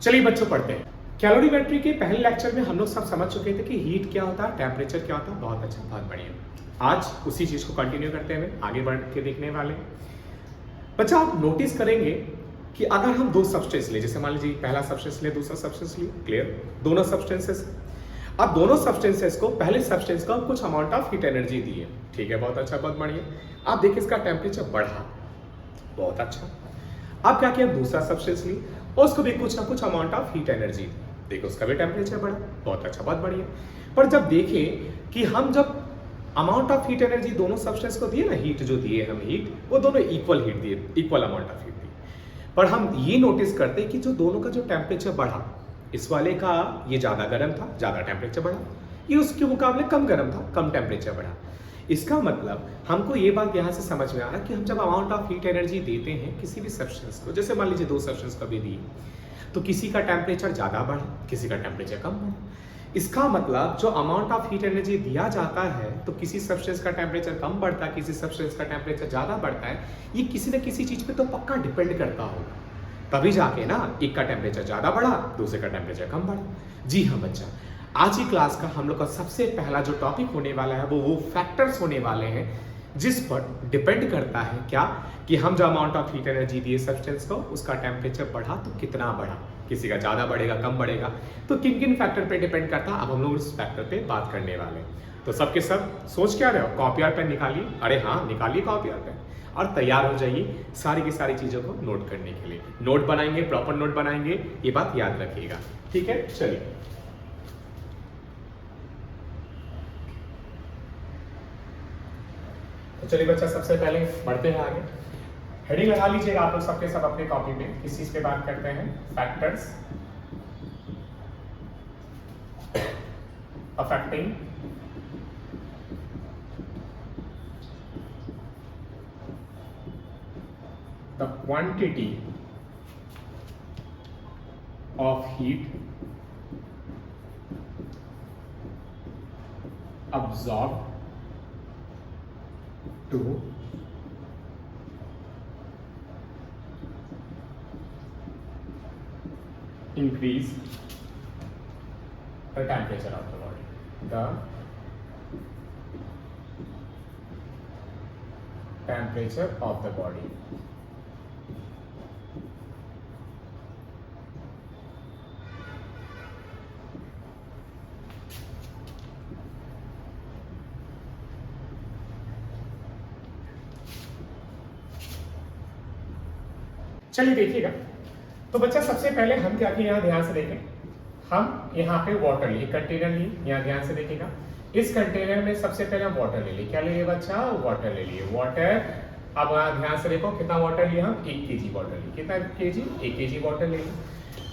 चलिए बच्चों पढ़ते हैं। कैलोरीमेट्री के पहले लेक्चर में हम लोग सब समझ चुके थे कि हीट क्या होता है, टेम्परेचर क्या होता है। बहुत अच्छा, बहुत बढ़िया। आज उसी चीज को कंटिन्यू करते हुए आगे बढ़ के देखने वाले। बच्चा आप नोटिस करेंगे कि अगर हम दो सब्सटेंस ले, जैसे मान लीजिए पहला सब्सटेंस ले, दूसरा सब्सटेंस ले, क्लियर, दोनों सब्सटेंसेस। अब दोनों सब्सटेंसेस को, पहले सब्सटेंस को कुछ अमाउंट ऑफ हीट एनर्जी दी है, ठीक है, बहुत अच्छा, बहुत बढ़िया। आप देखिए इसका टेम्परेचर बढ़ा, बहुत अच्छा। अब क्या किया, दूसरा सब्सटेंस ली और उसको भी कुछ ना कुछ अमाउंट ऑफ हीट एनर्जी, देखो उसका भी टेम्परेचर बढ़ा, बहुत अच्छा, बहुत बढ़िया। पर जब देखें कि हम जब अमाउंट ऑफ हीट एनर्जी दोनों सब्सटेंस को दिए ना, हीट जो दिए हम, हीट वो दोनों इक्वल हीट दिए, इक्वल अमाउंट ऑफ हीट दिए। पर हम ये नोटिस करते हैं कि जो दोनों का जो टेम्परेचर बढ़ा, इस वाले का ये ज्यादा गर्म था, ज्यादा टेम्परेचर बढ़ा, ये उसके मुकाबले कम गर्म था, कम टेम्परेचर बढ़ा। इसका मतलब हमको ये बात यहाँ से समझ में आ रहा है कि हम जब अमाउंट ऑफ हीट एनर्जी देते हैं किसी भी सब्सटेंस को, जैसे मान लीजिए दो सब्सटेंस कभी दी, तो किसी का टेम्परेचर ज़्यादा बढ़ा, किसी का टेम्परेचर कम बढ़ा। इसका मतलब जो अमाउंट ऑफ हीट एनर्जी दिया जाता है, तो किसी सब्सटेंस का टेम्परेचर कम बढ़ता है, किसी सब्सटेंस का टेम्परेचर ज़्यादा बढ़ता है, ये किसी न किसी चीज़ पे तो पक्का डिपेंड करता होगा, तभी जाके ना एक का टेम्परेचर ज़्यादा बढ़ा, दूसरे का टेम्परेचर कम बढ़ा। जी हाँ बच्चा, आज की क्लास का हम लोग का सबसे पहला जो टॉपिक होने वाला है वो फैक्टर्स होने वाले हैं जिस पर डिपेंड करता है क्या, कि हम जो अमाउंट ऑफ हीट एनर्जी दिए सब्सटेंस को, उसका टेम्परेचर बढ़ा तो कितना बढ़ा, किसी का ज्यादा बढ़ेगा, कम बढ़ेगा, तो किन किन फैक्टर पे डिपेंड करता है। अब हम लोग इस फैक्टर पे बात करने वाले हैं। तो सबके सब सोच क्या रहे हो, कॉपी और पेन निकालिए, अरे हाँ निकालिए कॉपी और पेन, और तैयार हो जाइए सारी की सारी चीजों को नोट करने के लिए। नोट बनाएंगे, प्रॉपर नोट बनाएंगे, ये बात याद रखिएगा, ठीक है। चलिए तो चलिए बच्चा, सबसे पहले बढ़ते हैं आगे। हेडिंग लगा लीजिएगा आप लोग सबके सब अपने कॉपी में, किस चीज पे बात करते हैं, factors affecting the quantity of heat absorbed to increase the temperature of the body. The temperature of the body. चलिए देखिएगा, तो बच्चा सबसे पहले हम क्या किए, यहाँ ध्यान से देखें, हम यहाँ पे वाटर लिए, कंटेनर लिए, यहाँ ध्यान से देखिएगा, इस कंटेनर में सबसे पहले हम वाटर ले लिए, क्या ले लिए बच्चा, वाटर ले लिए, वाटर। अब ध्यान से देखो कितना वाटर लिया हम, 1 kg वाटर लिए, कितना kg, 1 kg वाटर ले लिए।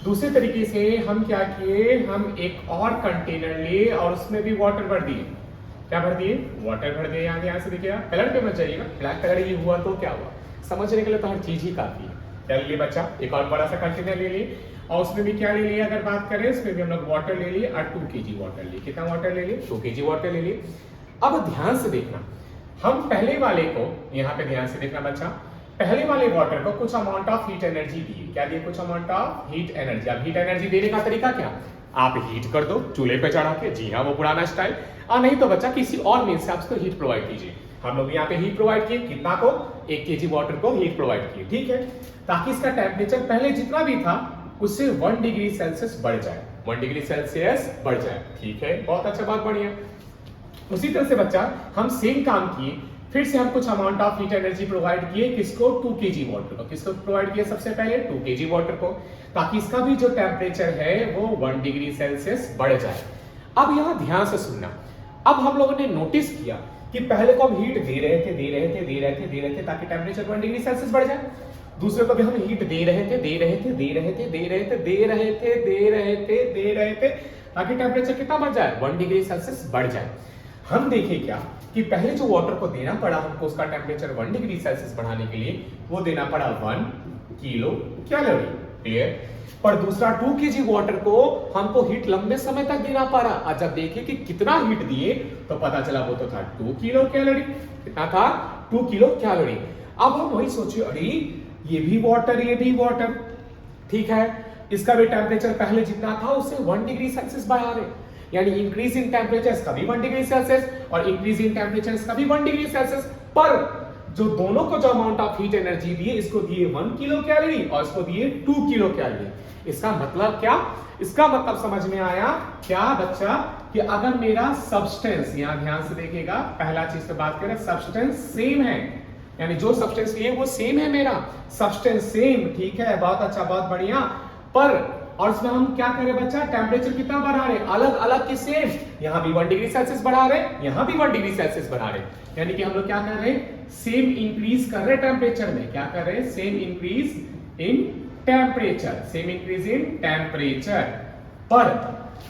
दूसरे तरीके से हम क्या किए, हम एक और कंटेनर लिए और उसमें भी वाटर भर दिए, क्या भर दिए, वाटर भर दिए। यहाँ ध्यान से देखिएगा, कलर पे मत जाइएगा, ब्लैक कलर ये हुआ तो क्या हुआ, समझने के लिए तो हर चीज ही काफी है। क्या ले लिए बच्चा, एक और बड़ा सा कंटेनर ले लिए, और उसमें भी क्या ले लिए, अगर बात करें उसमें भी हम लोग वाटर ले लिए और 2 kg वाटर लिए, कितना वाटर ले लिए, 2 kg वाटर ले लिए। अब ध्यान से देखना, हम पहले वाले को, यहाँ पे ध्यान से देखना बच्चा, पहले वाले वाटर को कुछ अमाउंट ऑफ हीट एनर्जी दिए, क्या दिए, कुछ अमाउंट ऑफ हीट एनर्जी। अब हीट एनर्जी देने का तरीका क्या, आप हीट कर दो चूल्हे पे चढ़ा के, जी हाँ वो पुराना स्टाइल, नहीं तो बच्चा किसी और मीन से आप उसको हीट प्रोवाइड कीजिए। हम लोग यहाँ पे हीट प्रोवाइड किए, कितना को, 1 kg वाटर को हीट प्रोवाइड किए, ठीक है, ताकि इसका टेम्परेचर पहले जितना भी था उससे 1 डिग्री सेल्सियस बढ़ जाए, 1 डिग्री सेल्सियस बढ़ जाए, ठीक है, बहुत अच्छा, बहुत बढ़िया। उसी तरह से बच्चा हम सेम काम किए, फिर से हम कुछ amount of heat energy provide किए, किसको, 2 kg वाटर को, किसको प्रोवाइड किया, सबसे पहले 2 kg वाटर को, ताकि इसका भी जो टेम्परेचर है वो 1 डिग्री सेल्सियस बढ़ जाए। अब यहाँ ध्यान से सुनना, अब हम लोगों ने नोटिस किया कि पहले को हम हीट दे रहे थे ताकि टेम्परेचर 1 डिग्री सेल्सियस बढ़ जाए, दूसरे को भी हम हीट दे रहे थे ताकि टेम्परेचर कितना बढ़ जाए, 1 डिग्री सेल्सियस बढ़ जाए। हम देखें क्या कि पहले जो वाटर को देना पड़ा हमको, उसका टेम्परेचर 1 डिग्री सेल्सियस बढ़ाने के लिए वो देना पड़ा 1 किलो कैलोरी, क्लियर। पर दूसरा 2 kg वाटर को हमको हीट लंबे समय तक देना पड़ा, और जब देखे कि कितना हीट दिए तो पता चला वो तो था 2 किलो कैलोरी, कितना था, 2 किलो कैलोरी। अब हम वही सोचिए, अरे ये भी वाटर, ठीक है, इसका भी टेम्परेचर पहले जितना था उससे 1 डिग्री सेल्सियस बढ़ा रहे, यानी इंक्रीज इन टेम्परेचर का भी 1 डिग्री सेल्सियस और इंक्रीज इन टेम्परेचर का भी 1 डिग्री सेल्सियस। पर जो दोनों को जो अमाउंट ऑफ हीट एनर्जी दिए, इसको दिए 1 किलो कैलोरी और इसको दिए 2 किलो कैलोरी। इसका मतलब क्या? इसका मतलब समझ में आया क्या बच्चा कि अगर मेरा सब्सटेंस, यहां ध्यान से देखिएगा, पहला चीज से बात करें, सब्सटेंस सेम है, यानी जो सब्सटेंस लिए वो सेम है, मेरा सब्सटेंस सेम, ठीक है, बहुत अच्छा, बहुत बढ़िया। पर और इसमें हम क्या करें बच्चा, टेम्परेचर कितना बढ़ा रहे, अलग अलग की सेम, यहां भी 1 डिग्री सेल्सियस बढ़ा रहे, यहां भी 1 डिग्री सेल्सियस बढ़ा रहे, यानी कि हम लोग क्या कर रहे हैं, सेम इंक्रीज कर रहे टेम्परेचर में। क्या कर रहे हैं? Same increase in temperature, same increase in temperature. पर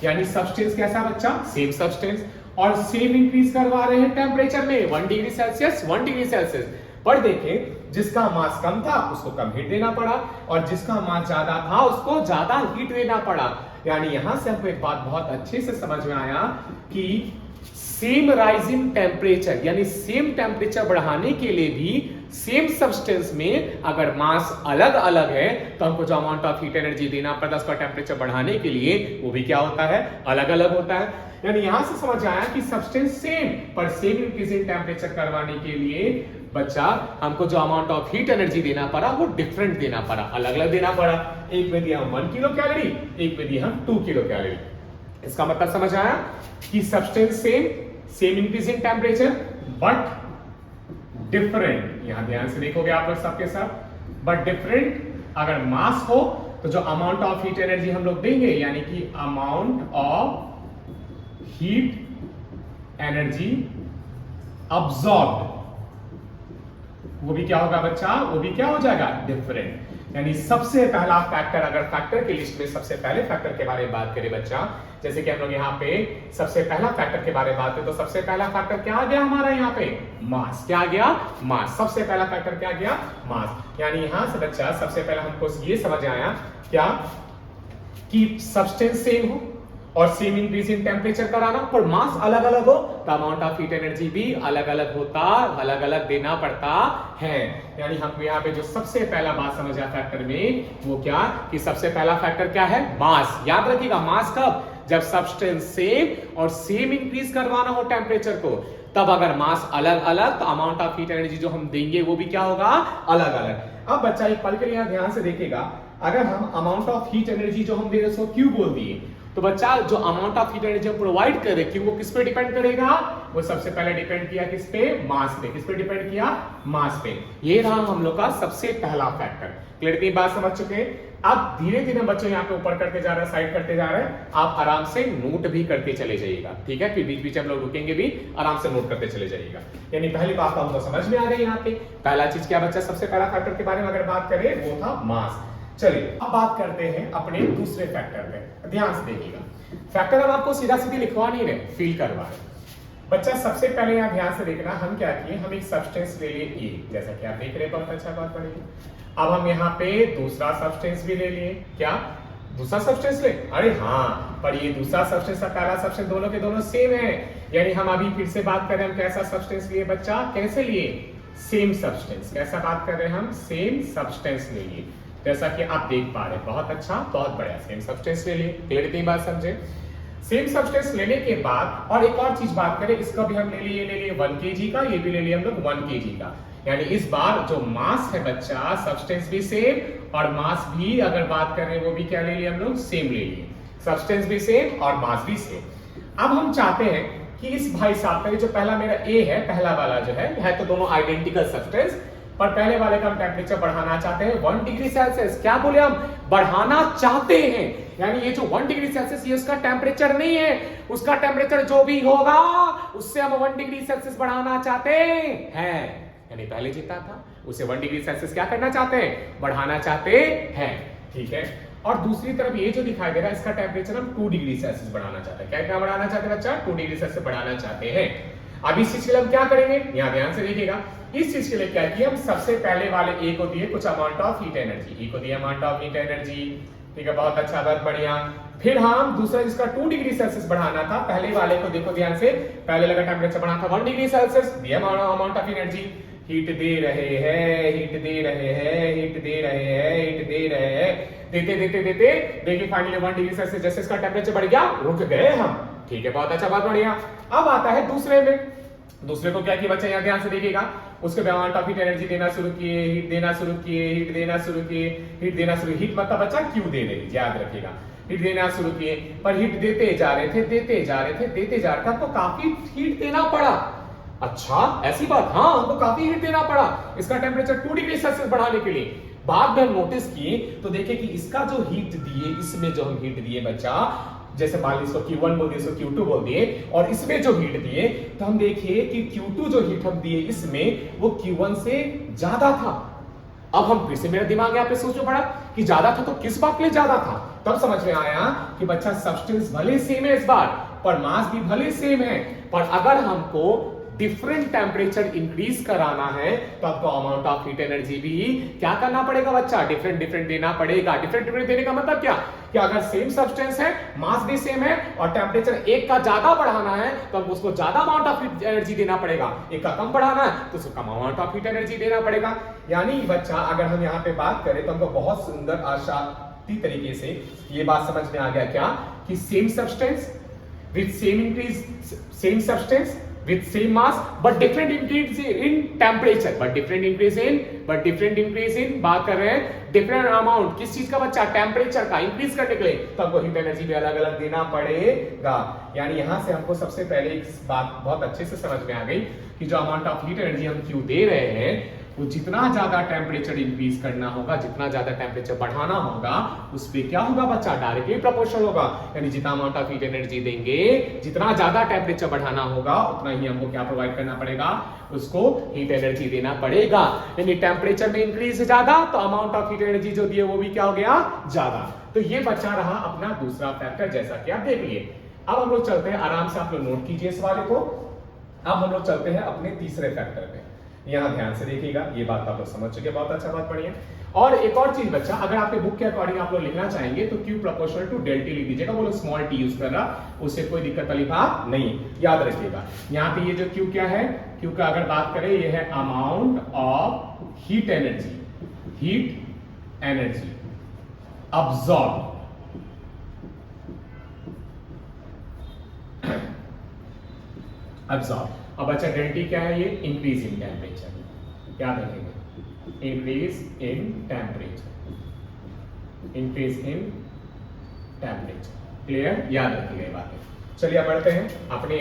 यानी सब्सटेंस कैसा बच्चा, सेम सब्सटेंस, और सेम इंक्रीज करवा रहे हैं टेम्परेचर में 1 डिग्री सेल्सियस 1 डिग्री सेल्सियस। पर देखें, जिसका मास कम था उसको कम हीट देना पड़ा और जिसका मास ज्यादा था उसको ज्यादा हीट देना पड़ा। यानी यहां से हमको एक बात बहुत अच्छे से समझ में आया कि सेम राइजिंग टेम्परेचर, यानी सेम टेम्परेचर बढ़ाने के लिए भी सेम सब्सटेंस में अगर मास अलग अलग है तो हमको जो अमाउंट ऑफ हीट एनर्जी देना पड़ता है उसका टेम्परेचर बढ़ाने के लिए, वो भी क्या होता है, अलग अलग होता है। यानी यहां से समझ आया कि सब्सटेंस सेम पर सेम इंक्रीज इन टेम्परेचर करवाने के लिए बच्चा हमको जो अमाउंट ऑफ हीट एनर्जी देना पड़ा वो डिफरेंट देना पड़ा, अलग अलग देना पड़ा। एक में दिया हम 1 किलो कैलोरी, एक में दिया हम 2 किलो कैलोरी। इसका मतलब समझ आया कि substance same, same increase in temperature but different. यहां ध्यान से देखोगे आप लोग सबके साथ, बट डिफरेंट। अगर मास हो तो जो अमाउंट ऑफ हीट एनर्जी हम लोग देंगे, यानी कि amount of heat energy absorbed, वो भी क्या होगा बच्चा, वो भी क्या हो जाएगा, डिफरेंट। यानी सबसे पहला फैक्टर, अगर फैक्टर की लिस्ट में सबसे पहले फैक्टर के बारे में बात करें बच्चा, जैसे कि हम लोग यहाँ पे सबसे पहला फैक्टर के बारे में बात करें तो सबसे पहला फैक्टर क्या आ गया हमारा यहाँ पे, मास। क्या आ गया, मास। सबसे पहला फैक्टर क्या आ गया, मास। यानी यहां से बच्चा सबसे पहला हमको ये समझ आया क्या कि सब्सटेंस सेम हो और सेम इंक्रीज इन टेम्परेचर कराना, पर मास अलग अलग हो तो अमाउंट ऑफ हीट एनर्जी भी अलग अलग होता, अलग अलग देना पड़ता है। यानी हमको यहाँ पे जो सबसे पहला बात समझ आया फैक्टर में, वो क्या कि सबसे पहला फैक्टर क्या है, मास। याद रखिएगा, मास कब, जब सब्सटेंस सेम और सेम इंक्रीज करवाना हो टेम्परेचर को, तब अगर मास अलग अलग तो अमाउंट ऑफ हीट एनर्जी जो हम देंगे वो भी क्या होगा, अलग अलग। अब बच्चा एक पल के लिए ध्यान से देखिएगा, अगर हम अमाउंट ऑफ हीट एनर्जी जो हम दे रहे हैं उसको क्यू बोल दिए, तो बच्चा जो अमाउंट ऑफ हीट एनर्जी हम प्रोवाइड कर रहे हैं वो किस पे डिपेंड करेगा, वो सबसे पहले डिपेंड किया किस पे, मास पे। किस पे डिपेंड किया, मास पे। ये रहा हम लोग का सबसे पहला फैक्टर। क्लियर, इतनी बात समझ चुके हैं। अब धीरे धीरे बच्चों यहाँ पे ऊपर करते जा रहे हैं, साइड करते जा रहे हैं, आप आराम से नोट भी करते चले जाइएगा, ठीक है, फिर बीच बीच हम लोग रुकेंगे भी, आराम से नोट करते चले जाइएगा। यानी पहली बात हमको समझ में आ गई यहाँ पे, पहला चीज क्या बच्चा, सबसे पहला फैक्टर के बारे में अगर बात करें वो था मास। चलिए अब बात करते हैं अपने दूसरे फैक्टर पे, ध्यान से देखिएगा। फैक्टर हम आपको सीधा सीधी लिखवा नहीं रहे, फील करवा रहे। बच्चा सबसे पहले यहाँ ध्यान से देखना, हम क्या किए, हम एक सब्सटेंस ले लिए ए, जैसा कि आप देख रहे हैं, बहुत अच्छा, बहुत बढ़िया। अब हम यहाँ पे दूसरा सब्सटेंस भी ले लिए, क्या, दूसरा सब्सटेंस ले, अरे हाँ, पर ये दूसरा सब्सटेंस और पहला सब्सटेंस दोनों के दोनों सेम है। यानी हम अभी फिर से बात कर रहे हैं, हम कैसा सब्सटेंस लिए बच्चा, कैसे लिए, सेम सब्सटेंस। कैसा बात कर रहे हैं हम, सेम सब्सटेंस ले लिए, जैसा कि आप देख पा रहे हैं, बहुत अच्छा, बहुत बढ़िया, सेम सब्सटेंस ले लिए। क्लियर, इतनी बात समझे। सेम सब्सटेंस लेने के बाद और एक और चीज बात करें, इसका भी हम ले लिए 1 kg का, ये भी ले लिए हम लोग 1 kg का। यानी इस बार जो मास है बच्चा, सब्सटेंस भी सेम और मास भी अगर बात कर रहे हैं वो भी क्या ले लिए हम लोग, सेम ले लिए, सब्सटेंस भी सेम और मास भी सेम। अब हम चाहते हैं कि इस भाई साहब का जो पहला मेरा ए है, पहला वाला जो है तो दोनों आइडेंटिकल सब्सटेंस, पर पहले वाले का हम टेम्परेचर बढ़ाना चाहते हैं 1 डिग्री सेल्सियस। क्या बोले हम, बढ़ाना चाहते हैं। यानी ये जो 1 डिग्री सेल्सियस ये उसका टेम्परेचर नहीं है, उसका टेम्परेचर जो भी होगा उससे हम 1 डिग्री सेल्सियस बढ़ाना चाहते हैं। यानी पहले जितना था उसे 1 डिग्री सेल्सियस क्या करना चाहते हैं, बढ़ाना चाहते हैं, ठीक है। और दूसरी तरफ ये जो दिखाई दे रहा है, इसका टेम्परेचर हम 2 डिग्री सेल्सियस बढ़ाना चाहते हैं। क्या बढ़ाना चाहते हैं बच्चा, 2 डिग्री सेल्सियस बढ़ाना चाहते हैं। अब इस चीज के लिए हम क्या करेंगे, यहाँ ध्यान से देखिएगा, इस चीज के लिए क्या किया, हम सबसे पहले वाले ए को दिए कुछ अमाउंट ऑफ हीट एनर्जी, ए को दिया अमाउंट ऑफ हीट एनर्जी, ठीक है, बहुत अच्छा, बहुत बढ़िया। फिर हम दूसरा जिसका 2 डिग्री सेल्सियस बढ़ाना था, पहले वाले को देखो ध्यान से, पहले लगा टेम्परेचर बढ़ाना था 1 डिग्री सेल्सियस, दिया अमाउंट ऑफ एनर्जी, हीट दे रहे हैं, हीट दे रहे हैं, हीट दे रहे हैं, हीट दे रहे हैं, देते देते देते देखिए फाइनली 1 डिग्री सेल्सियस जैसे इसका टेम्परेचर बढ़ गया, रुक गए हम। ठीक है, बहुत अच्छा, बहुत बढ़िया। अब आता है दूसरे में। दूसरे को क्या किया बच्चा, यहाँ ध्यान से देखिएगा, उसके अमाउंट ऑफ हीट एनर्जी देना शुरू किए, हीट देना शुरू किए, हीट देना शुरू किए, हीट देना शुरू, हीट मतलब बच्चा क्यों दे रही, याद रखिएगा, हीट देना शुरू किए, पर हीट देते जा रहे थे, देते जा रहे थे, देते जा रहे थे, आपको काफी हीट देना पड़ा। अच्छा, ऐसी बात, हाँ, हमको काफी हीट देना पड़ा इसका टेम्परेचर 2 डिग्री सेल्सियस बढ़ाने के लिए। बाद में हम नोटिस किए तो देखे कि इसका जो हीट दिए, इसमें जो हम हीट दिए बच्चा, जैसे मान लीजिए इसको Q1 बोल दिए, इसको Q2 बोल दिए, और इसमें जो हीट दिए तो हम देखिए कि Q2 जो हीट हम दिए इसमें वो Q1 से ज्यादा था। अब हम फिर से, मेरा दिमाग यहाँ पे सोचो पड़ा कि ज्यादा था तो किस बात के लिए ज्यादा था, तब समझ में आया कि बच्चा सब्सटेंस भले सेम है इस बार, पर मास भी भले सेम है, पर अगर हमको डिफरेंट टेम्परेचर इंक्रीज कराना है तो आपको अमाउंट ऑफ हीट एनर्जी भी क्या करना पड़ेगा बच्चा, डिफरेंट डिफरेंट देना पड़ेगा। डिफरेंट डिफरेंट देने का मतलब क्या, कि अगर सेम सब्सटेंस है, मास भी सेम है, और टेम्परेचर एक का ज्यादा बढ़ाना है तो हमको उसको ज्यादा अमाउंट ऑफ हीट एनर्जी देना पड़ेगा, एक का कम बढ़ाना है तो उसको कम अमाउंट ऑफ हीट एनर्जी देना पड़ेगा। यानी बच्चा अगर हम यहाँ पे बात करें तो हमको बहुत सुंदर आशाती तरीके से ये बात समझ में आ गया क्या, कि same substance with same increase, same substance with same mass but different increase in temperature, but different increase in बात कर रहे हैं डिफरेंट अमाउंट, किस चीज का बच्चा, टेम्परेचर का इंक्रीज करने के लिए, तो हमको हीट एनर्जी भी अलग अलग देना पड़ेगा। यानी यहां से हमको सबसे पहले एक बात बहुत अच्छे से समझ में आ गई कि जो अमाउंट ऑफ हीट एनर्जी हम क्यों दे रहे हैं, वो जितना ज्यादा टेम्परेचर इंक्रीज करना होगा, जितना ज्यादा टेम्परेचर बढ़ाना होगा, उस पे क्या होगा बच्चा, डायरेक्टली प्रोपोर्शनल होगा। यानी जितना अमाउंट ऑफ हीट एनर्जी देंगे, जितना ज्यादा टेम्परेचर बढ़ाना होगा, उतना ही हमको क्या प्रोवाइड करना पड़ेगा, उसको हीट एनर्जी देना पड़ेगा। यानी टेम्परेचर में इंक्रीज ज्यादा तो अमाउंट ऑफ हीट एनर्जी जो दिए वो भी क्या हो गया, ज्यादा। तो ये बच्चा रहा अपना दूसरा फैक्टर, जैसा कि आप देख लिए। अब हम लोग चलते हैं, आराम से आप लोग नोट कीजिए इस वाले को। अब हम लोग चलते हैं अपने तीसरे फैक्टर पे, यहां ध्यान से देखिएगा, ये बात आप लोग समझ चुके, बहुत अच्छा, बहुत बढ़िया। और एक और चीज बच्चा, अगर आपके बुक के अकॉर्डिंग आप लोग लिखना चाहेंगे तो Q proportional to del T लिख दीजिएगा, वो लोग स्मॉल t यूज कर रहा, उससे कोई दिक्कत वाली बात नहीं, याद रखिएगा। यहाँ पे ये जो Q क्या है, Q का अगर बात करें, ये है amount of heat energy, heat energy absorb, absorb. अब अच्छा डेल T क्या है, ये इंक्रीज इन टेम्परेचर, याद रखेंगे, increase in temperature, increase in temperature, clear, याद रखिएगा ये बातें। चलिए बढ़ते हैं अपने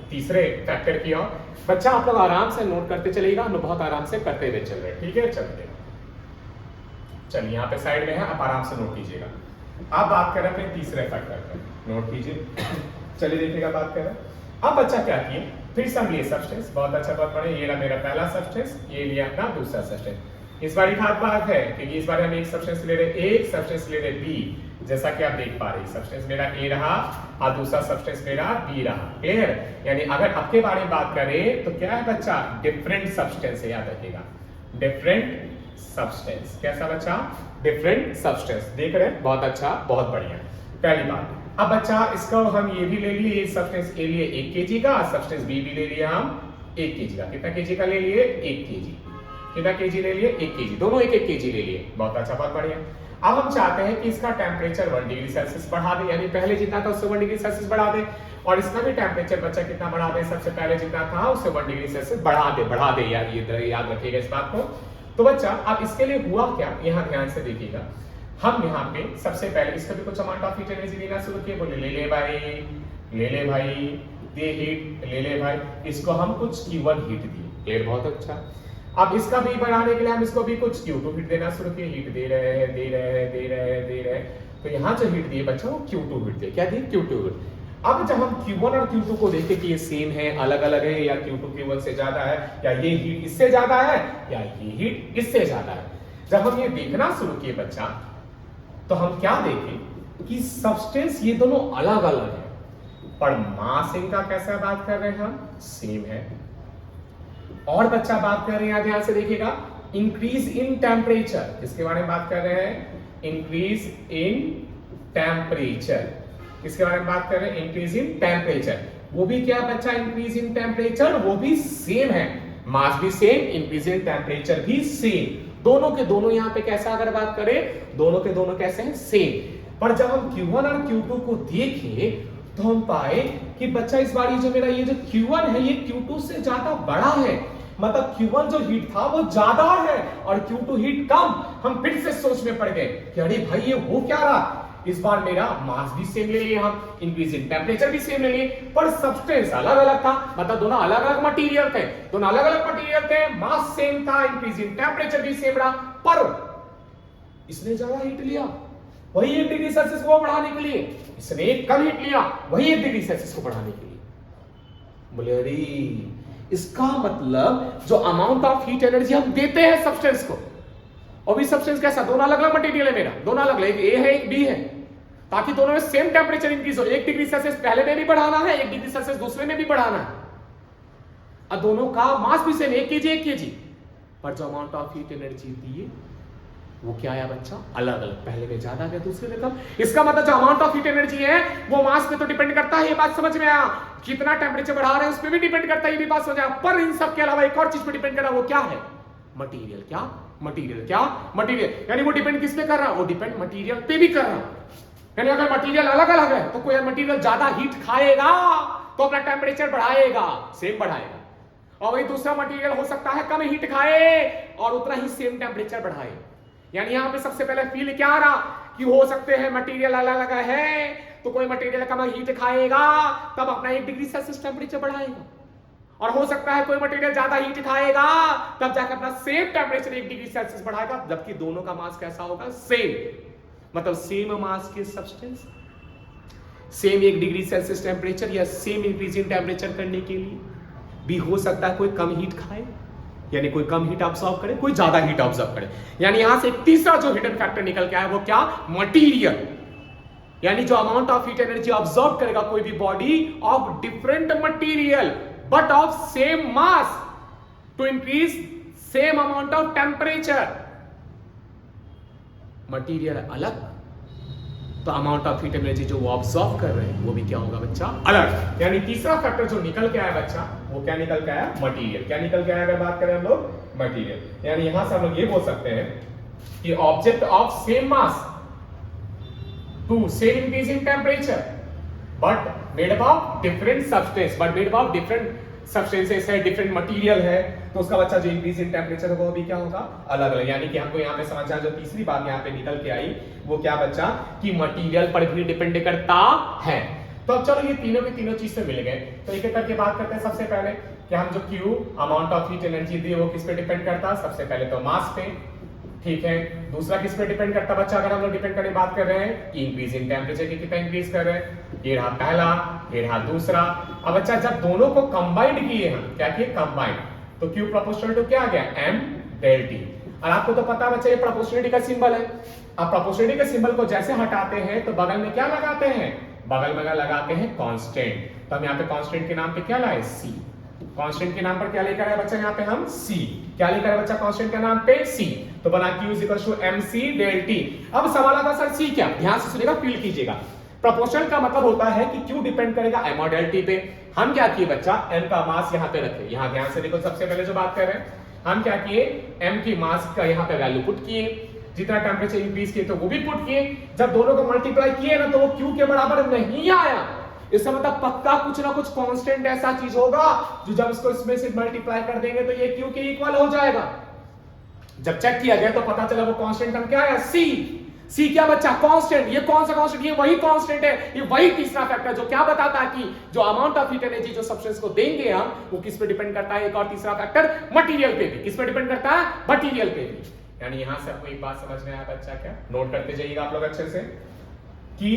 तीसरे फैक्टर की ओर। बच्चा आप लोग आराम से नोट करते चलिएगा, हम लोग बहुत आराम से करते हुए चल रहे हैं, ठीक है, चलते। चलिए यहाँ पे साइड में है, आप आराम से नोट कीजिएगा। आप बात कर रहे हैं अपने तीसरे फैक्टर पर, नोट कीजिए। चलिए देखिएगा, बात कर रहे हैं। अब बच्चा क्या किए, फिर से हम लिए सब्सटेंस, बहुत अच्छा, बहुत बढ़िया, ये रहा मेरा पहला सब्सटेंस, ये लिया अपना दूसरा सब्सटेंस। इस बार खास बात है क्योंकि इस बार हम एक सब्सटेंस ले रहे, एक सब्सटेंस ले रहे बी, जैसा कि आप देख पा रहे हैं, सब्सटेंस मेरा ए रहा और दूसरा सब्सटेंस मेरा बी रहा, क्लियर। यानी अगर आपके बारे में बात करें तो क्या है बच्चा, डिफरेंट सब्सटेंस है, याद रखिएगा, डिफरेंट सब्सटेंस। कैसा बच्चा, डिफरेंट सब्सटेंस, देख रहे हैं, बहुत अच्छा, बहुत बढ़िया, पहली बात। अब बच्चा इसका हम ये भी ले लिए, ये सब्सटेंस ए लिए 1 kg का, सब्सटेंस बी भी ले लिया हम 1 kg का। कितना kg का ले लिए, 1 kg। कितना kg ले लिए, 1 kg, दोनों 1 kg ले लिए, बहुत अच्छा, बहुत बढ़िया। अब हम चाहते हैं कि इसका टेम्परेचर 1 डिग्री सेल्सियस बढ़ा दे, यानी पहले जितना था उससे 1 डिग्री सेल्सियस बढ़ा दे, और इसका भी टेम्परेचर बच्चा कितना बढ़ा दे, सबसे पहले जितना था उससे 1 डिग्री सेल्सियस बढ़ा दे, याद रखिएगा इस बात को। तो बच्चा अब इसके लिए हुआ क्या, यहाँ ध्यान से देखिएगा, हम यहाँ पे सबसे पहले इसका भी कुछ अमाउंट ऑफ हीट एनर्जी देना शुरू किए, बोले ले ले भाई, ले ले भाई, दे हीट, ले ले भाई, इसको हम कुछ Q1 हीट दिए, क्लियर, बहुत अच्छा। अब इसका भी बढ़ाने के लिए हम इसको भी कुछ Q2 हीट देना शुरू किए, हीट दे रहे हैं, दे रहे हैं, दे रहे हैं, दे रहे हैं, तो यहाँ जो हीट दिए बच्चा वो Q2 हीट दिए, क्या दिए, Q2 हीट। अब जब हम Q1 और Q2 को देखें कि ये सेम है, अलग अलग है, या Q2 Q1 से ज्यादा है, या ये हीट इससे ज्यादा है, या ये हीट इससे ज्यादा है, जब हम ये देखना शुरू किए बच्चा, तो हम क्या देखें कि सब्सटेंस ये दोनों अलग अलग है, पर मास इनका कैसा बात कर रहे हैं हम, सेम है। और बच्चा बात कर रहे हैं, ध्यान से देखिएगा, इंक्रीज इन टेम्परेचर, किसके बारे में बात कर रहे हैं, इंक्रीज इन टेम्परेचर, किसके बारे में बात कर रहे हैं, इंक्रीज इन टेम्परेचर, वो भी क्या बच्चा, इंक्रीज इन टेम्परेचर, वो भी सेम है, मास भी सेम, इंक्रीज इन टेम्परेचर भी सेम, दोनों के दोनों यहाँ पे कैसा अगर बात करें, दोनों के दोनों कैसे हैं, सेम। पर जब हम Q1 और Q2 को देखें तो हम पाए कि बच्चा इस बार ये जो मेरा ये जो Q1 है ये Q2 से ज्यादा बड़ा है, मतलब Q1 जो हीट था वो ज्यादा है और Q2 हीट कम। हम फिर से सोच में पड़ गए कि अरे भाई ये हो क्या रहा, इस बार मेरा मास भी सेम ले लिए, हम इंक्रीज इन टेम्परेचर भी सेम ले लिए, पर सब्सटेंस अलग अलग था, मतलब दोनों अलग अलग मटेरियल थे, दोनों अलग अलग मटेरियल थे, मास सेम था, इंक्रीज इन टेम्परेचर भी सेम रहा, पर इसने ज्यादा हीट लिया वही 1 डिग्री सेल्सियस को बढ़ाने के लिए, इसने कम हीट लिया वही 1 डिग्री सेल्सियस को बढ़ाने के लिए। बोले अरे इसका मतलब जो अमाउंट ऑफ हीट एनर्जी हम देते हैं सब्सटेंस को, और भी सब्सटेंस कैसा, दोनों अलग अलग मटेरियल है मेरा, दोनों अलग अलग, एक ए है एक बी है, ताकि दोनों में सेम टेम्परेचर इंक्रीज हो। 1 डिग्री सेल्सियस पहले में भी बढ़ाना है, 1 डिग्री सेल्सियस दूसरे में भी बढ़ाना है, और दोनों का मास भी सेम 1 kg, पर जो अमाउंट ऑफ हीट एनर्जी दिए वो क्या आया बच्चा, अलग अलग, पहले में ज्यादा गया दूसरे में कम। इसका मतलब जो अमाउंट ऑफ हीट एनर्जी है वो मास पे तो डिपेंड करता है, ये बात समझ में आया, कितना टेम्परेचर बढ़ा रहे हैं उस पर भी डिपेंड करता है, ये भी बात समझ आया, पर इन सब के अलावा एक और चीज पे डिपेंड कर रहा है, वो क्या है, मटीरियल। क्या मटीरियल, क्या मटीरियल, यानी वो डिपेंड किस पे कर रहा है, वो डिपेंड मटीरियल पे भी कर रहा है। यानी अगर मटीरियल अलग अलग है तो कोई मटीरियल ज्यादा हीट खाएगा तो अपना टेम्परेचर बढ़ाएगा, सेम बढ़ाएगा, और वही दूसरा मटीरियल हो सकता है कम हीट खाए और उतना ही सेम टेम्परेचर बढ़ाए। यानी यहां पे सबसे पहले फील क्या आ रहा कि हो सकते हैं मटेरियल अलग अलग है, तो कोई मटेरियल कम हीट खाएगा तब अपना 1 डिग्री सेल्सियस टेम्परेचर बढ़ाएगा, और हो सकता है कोई मटेरियल ज्यादा हीट खाएगा तब जाकर अपना सेम टेम्परेचर 1 डिग्री सेल्सियस बढ़ाएगा, जबकि दोनों का मास कैसा होगा, सेम, मतलब सेम मास के substance, same 1 degree Celsius temperature या सेम इंक्रीज इन टेम्परेचर करने के लिए भी हो सकता है कोई कम हीट खाए, यानी कोई कम हीट ऑब्जॉर्व करे, कोई ज्यादा हीट ऑब्जॉर्व करे। यानी यहां से एक तीसरा जो हिडन फैक्टर निकल के आया वो क्या, मटीरियल, यानी जो amount of heat energy absorb करेगा कोई भी body of different material but of same mass to increase same amount of temperature. Material अलग तो अमाउंट ऑफ हीट एनर्जी जो वो ऑब्जॉर्व कर रहे हैं वो भी क्या होगा बच्चा, अलग। यानी तीसरा फैक्टर जो निकल के आया बच्चा वो क्या निकल के आया, मटीरियल। क्या निकल के आया अगर बात करें हम लोग, मटीरियल। यानी यहां से हम लोग ये बोल सकते हैं कि object of same mass to same increase in temperature but made up of different substance, but made up of different substances है, डिफरेंट मटेरियल है, तो उसका बच्चा जो इंक्रीज इन टेम्परेचर होगा वो भी क्या होगा, अलग अलग। यानी कि हमको यहाँ पे समझना जो तीसरी बात यहाँ पे निकल के आई वो क्या बच्चा, कि मटेरियल पर भी डिपेंड करता है। तो अब चलो ये तीनों के तीनों चीज से मिल गए, तो एक एक करके बात करते हैं। सबसे पहले कि हम जो Q amount of heat energy दिए वो किस पे डिपेंड करता है, सबसे पहले तो मास पे, ठीक है। दूसरा किस पे डिपेंड करता बच्चा, अगर हम लोग डिपेंड करने बात कर रहे हैं कि इंक्रीज इन टेम्परेचर की कितना इंक्रीज कर रहे हैं, ये रहा पहला, ये रहा दूसरा। अब बच्चा जब दोनों को कंबाइंड किए हम, क्या किए, कंबाइंड, तो Q प्रोपोर्शनल टू क्या आ गया, M del T। और आपको तो पता है बच्चा ये प्रोपोर्शनलिटी का सिंबल है। अब प्रोपोर्शनलिटी के सिंबल को जैसे हटाते हैं तो बगल में क्या लगाते हैं, बगल में लगाते हैं कांस्टेंट। तो हम यहाँ पे कांस्टेंट के नाम पे क्या लाए, C। कांस्टेंट के नाम पर क्या लेकर आए बच्चा, यहाँ पे हम C। क्या लेकर आए बच्चा कांस्टेंट के नाम पे, C। तो बना Q = MC del T। अब सवाल आता सर C क्या, ध्यान से सुनिएगा, फील कीजिएगा। प्रोपोर्शनल का मतलब होता है कि Q डिपेंड करेगा M del T पे। हम क्या किए बच्चा, M का मास यहाँ पे रखे, यहाँ ध्यान से देखो, सबसे पहले जो बात कर रहे हैं हम क्या किए, M की मास का यहाँ पे वैल्यू पुट किए, जितना टेम्परेचर इंक्रीज किए तो वो भी पुट किए। जब दोनों को मल्टीप्लाई किए ना तो वो Q के बराबर नहीं आया, इसका मतलब पक्का कुछ ना कुछ कांस्टेंट ऐसा चीज होगा जो जब इसको इसमें से मल्टीप्लाई कर देंगे तो ये Q के इक्वल हो जाएगा। जब चेक किया गया तो पता चला वो कांस्टेंट हम क्या है, C क्या बच्चा, कांस्टेंट। ये कौन सा कांस्टेंट, ये वही कांस्टेंट है, ये वही तीसरा फैक्टर जो क्या बताता है कि जो अमाउंट ऑफ हीट एनर्जी जो सब्सटेंस को देंगे हम वो किस पे डिपेंड करता है, एक और तीसरा फैक्टर मटेरियल पे भी। किस पे डिपेंड करता है, मटेरियल पे भी। यानी यहां से आपको एक बात समझ में आया बच्चा, क्या नोट करते जाइएगा आप लोग अच्छे से कि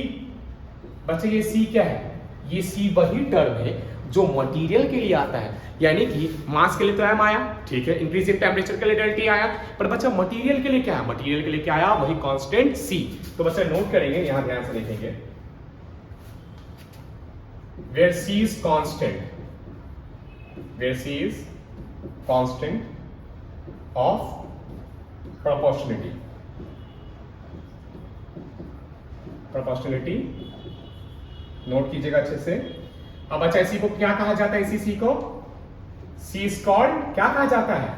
बच्चे ये C क्या है, ये C वही टर्म है जो मटेरियल के लिए आता है। यानी कि मास के लिए तो M आया, ठीक है, इंक्रीज इन टेम्परेचर के लिए del T आया, पर बच्चा मटेरियल के लिए क्या है, मटेरियल के लिए क्या आया, वही कांस्टेंट C। तो बच्चा नोट करेंगे, यहां ध्यान से देखेंगे, where C is constant, where C is constant of proportionality, proportionality note कीजिएगा अच्छे से। अब अच्छा इसी को क्या कहा जाता है, इसी C को C is called क्या कहा जाता है,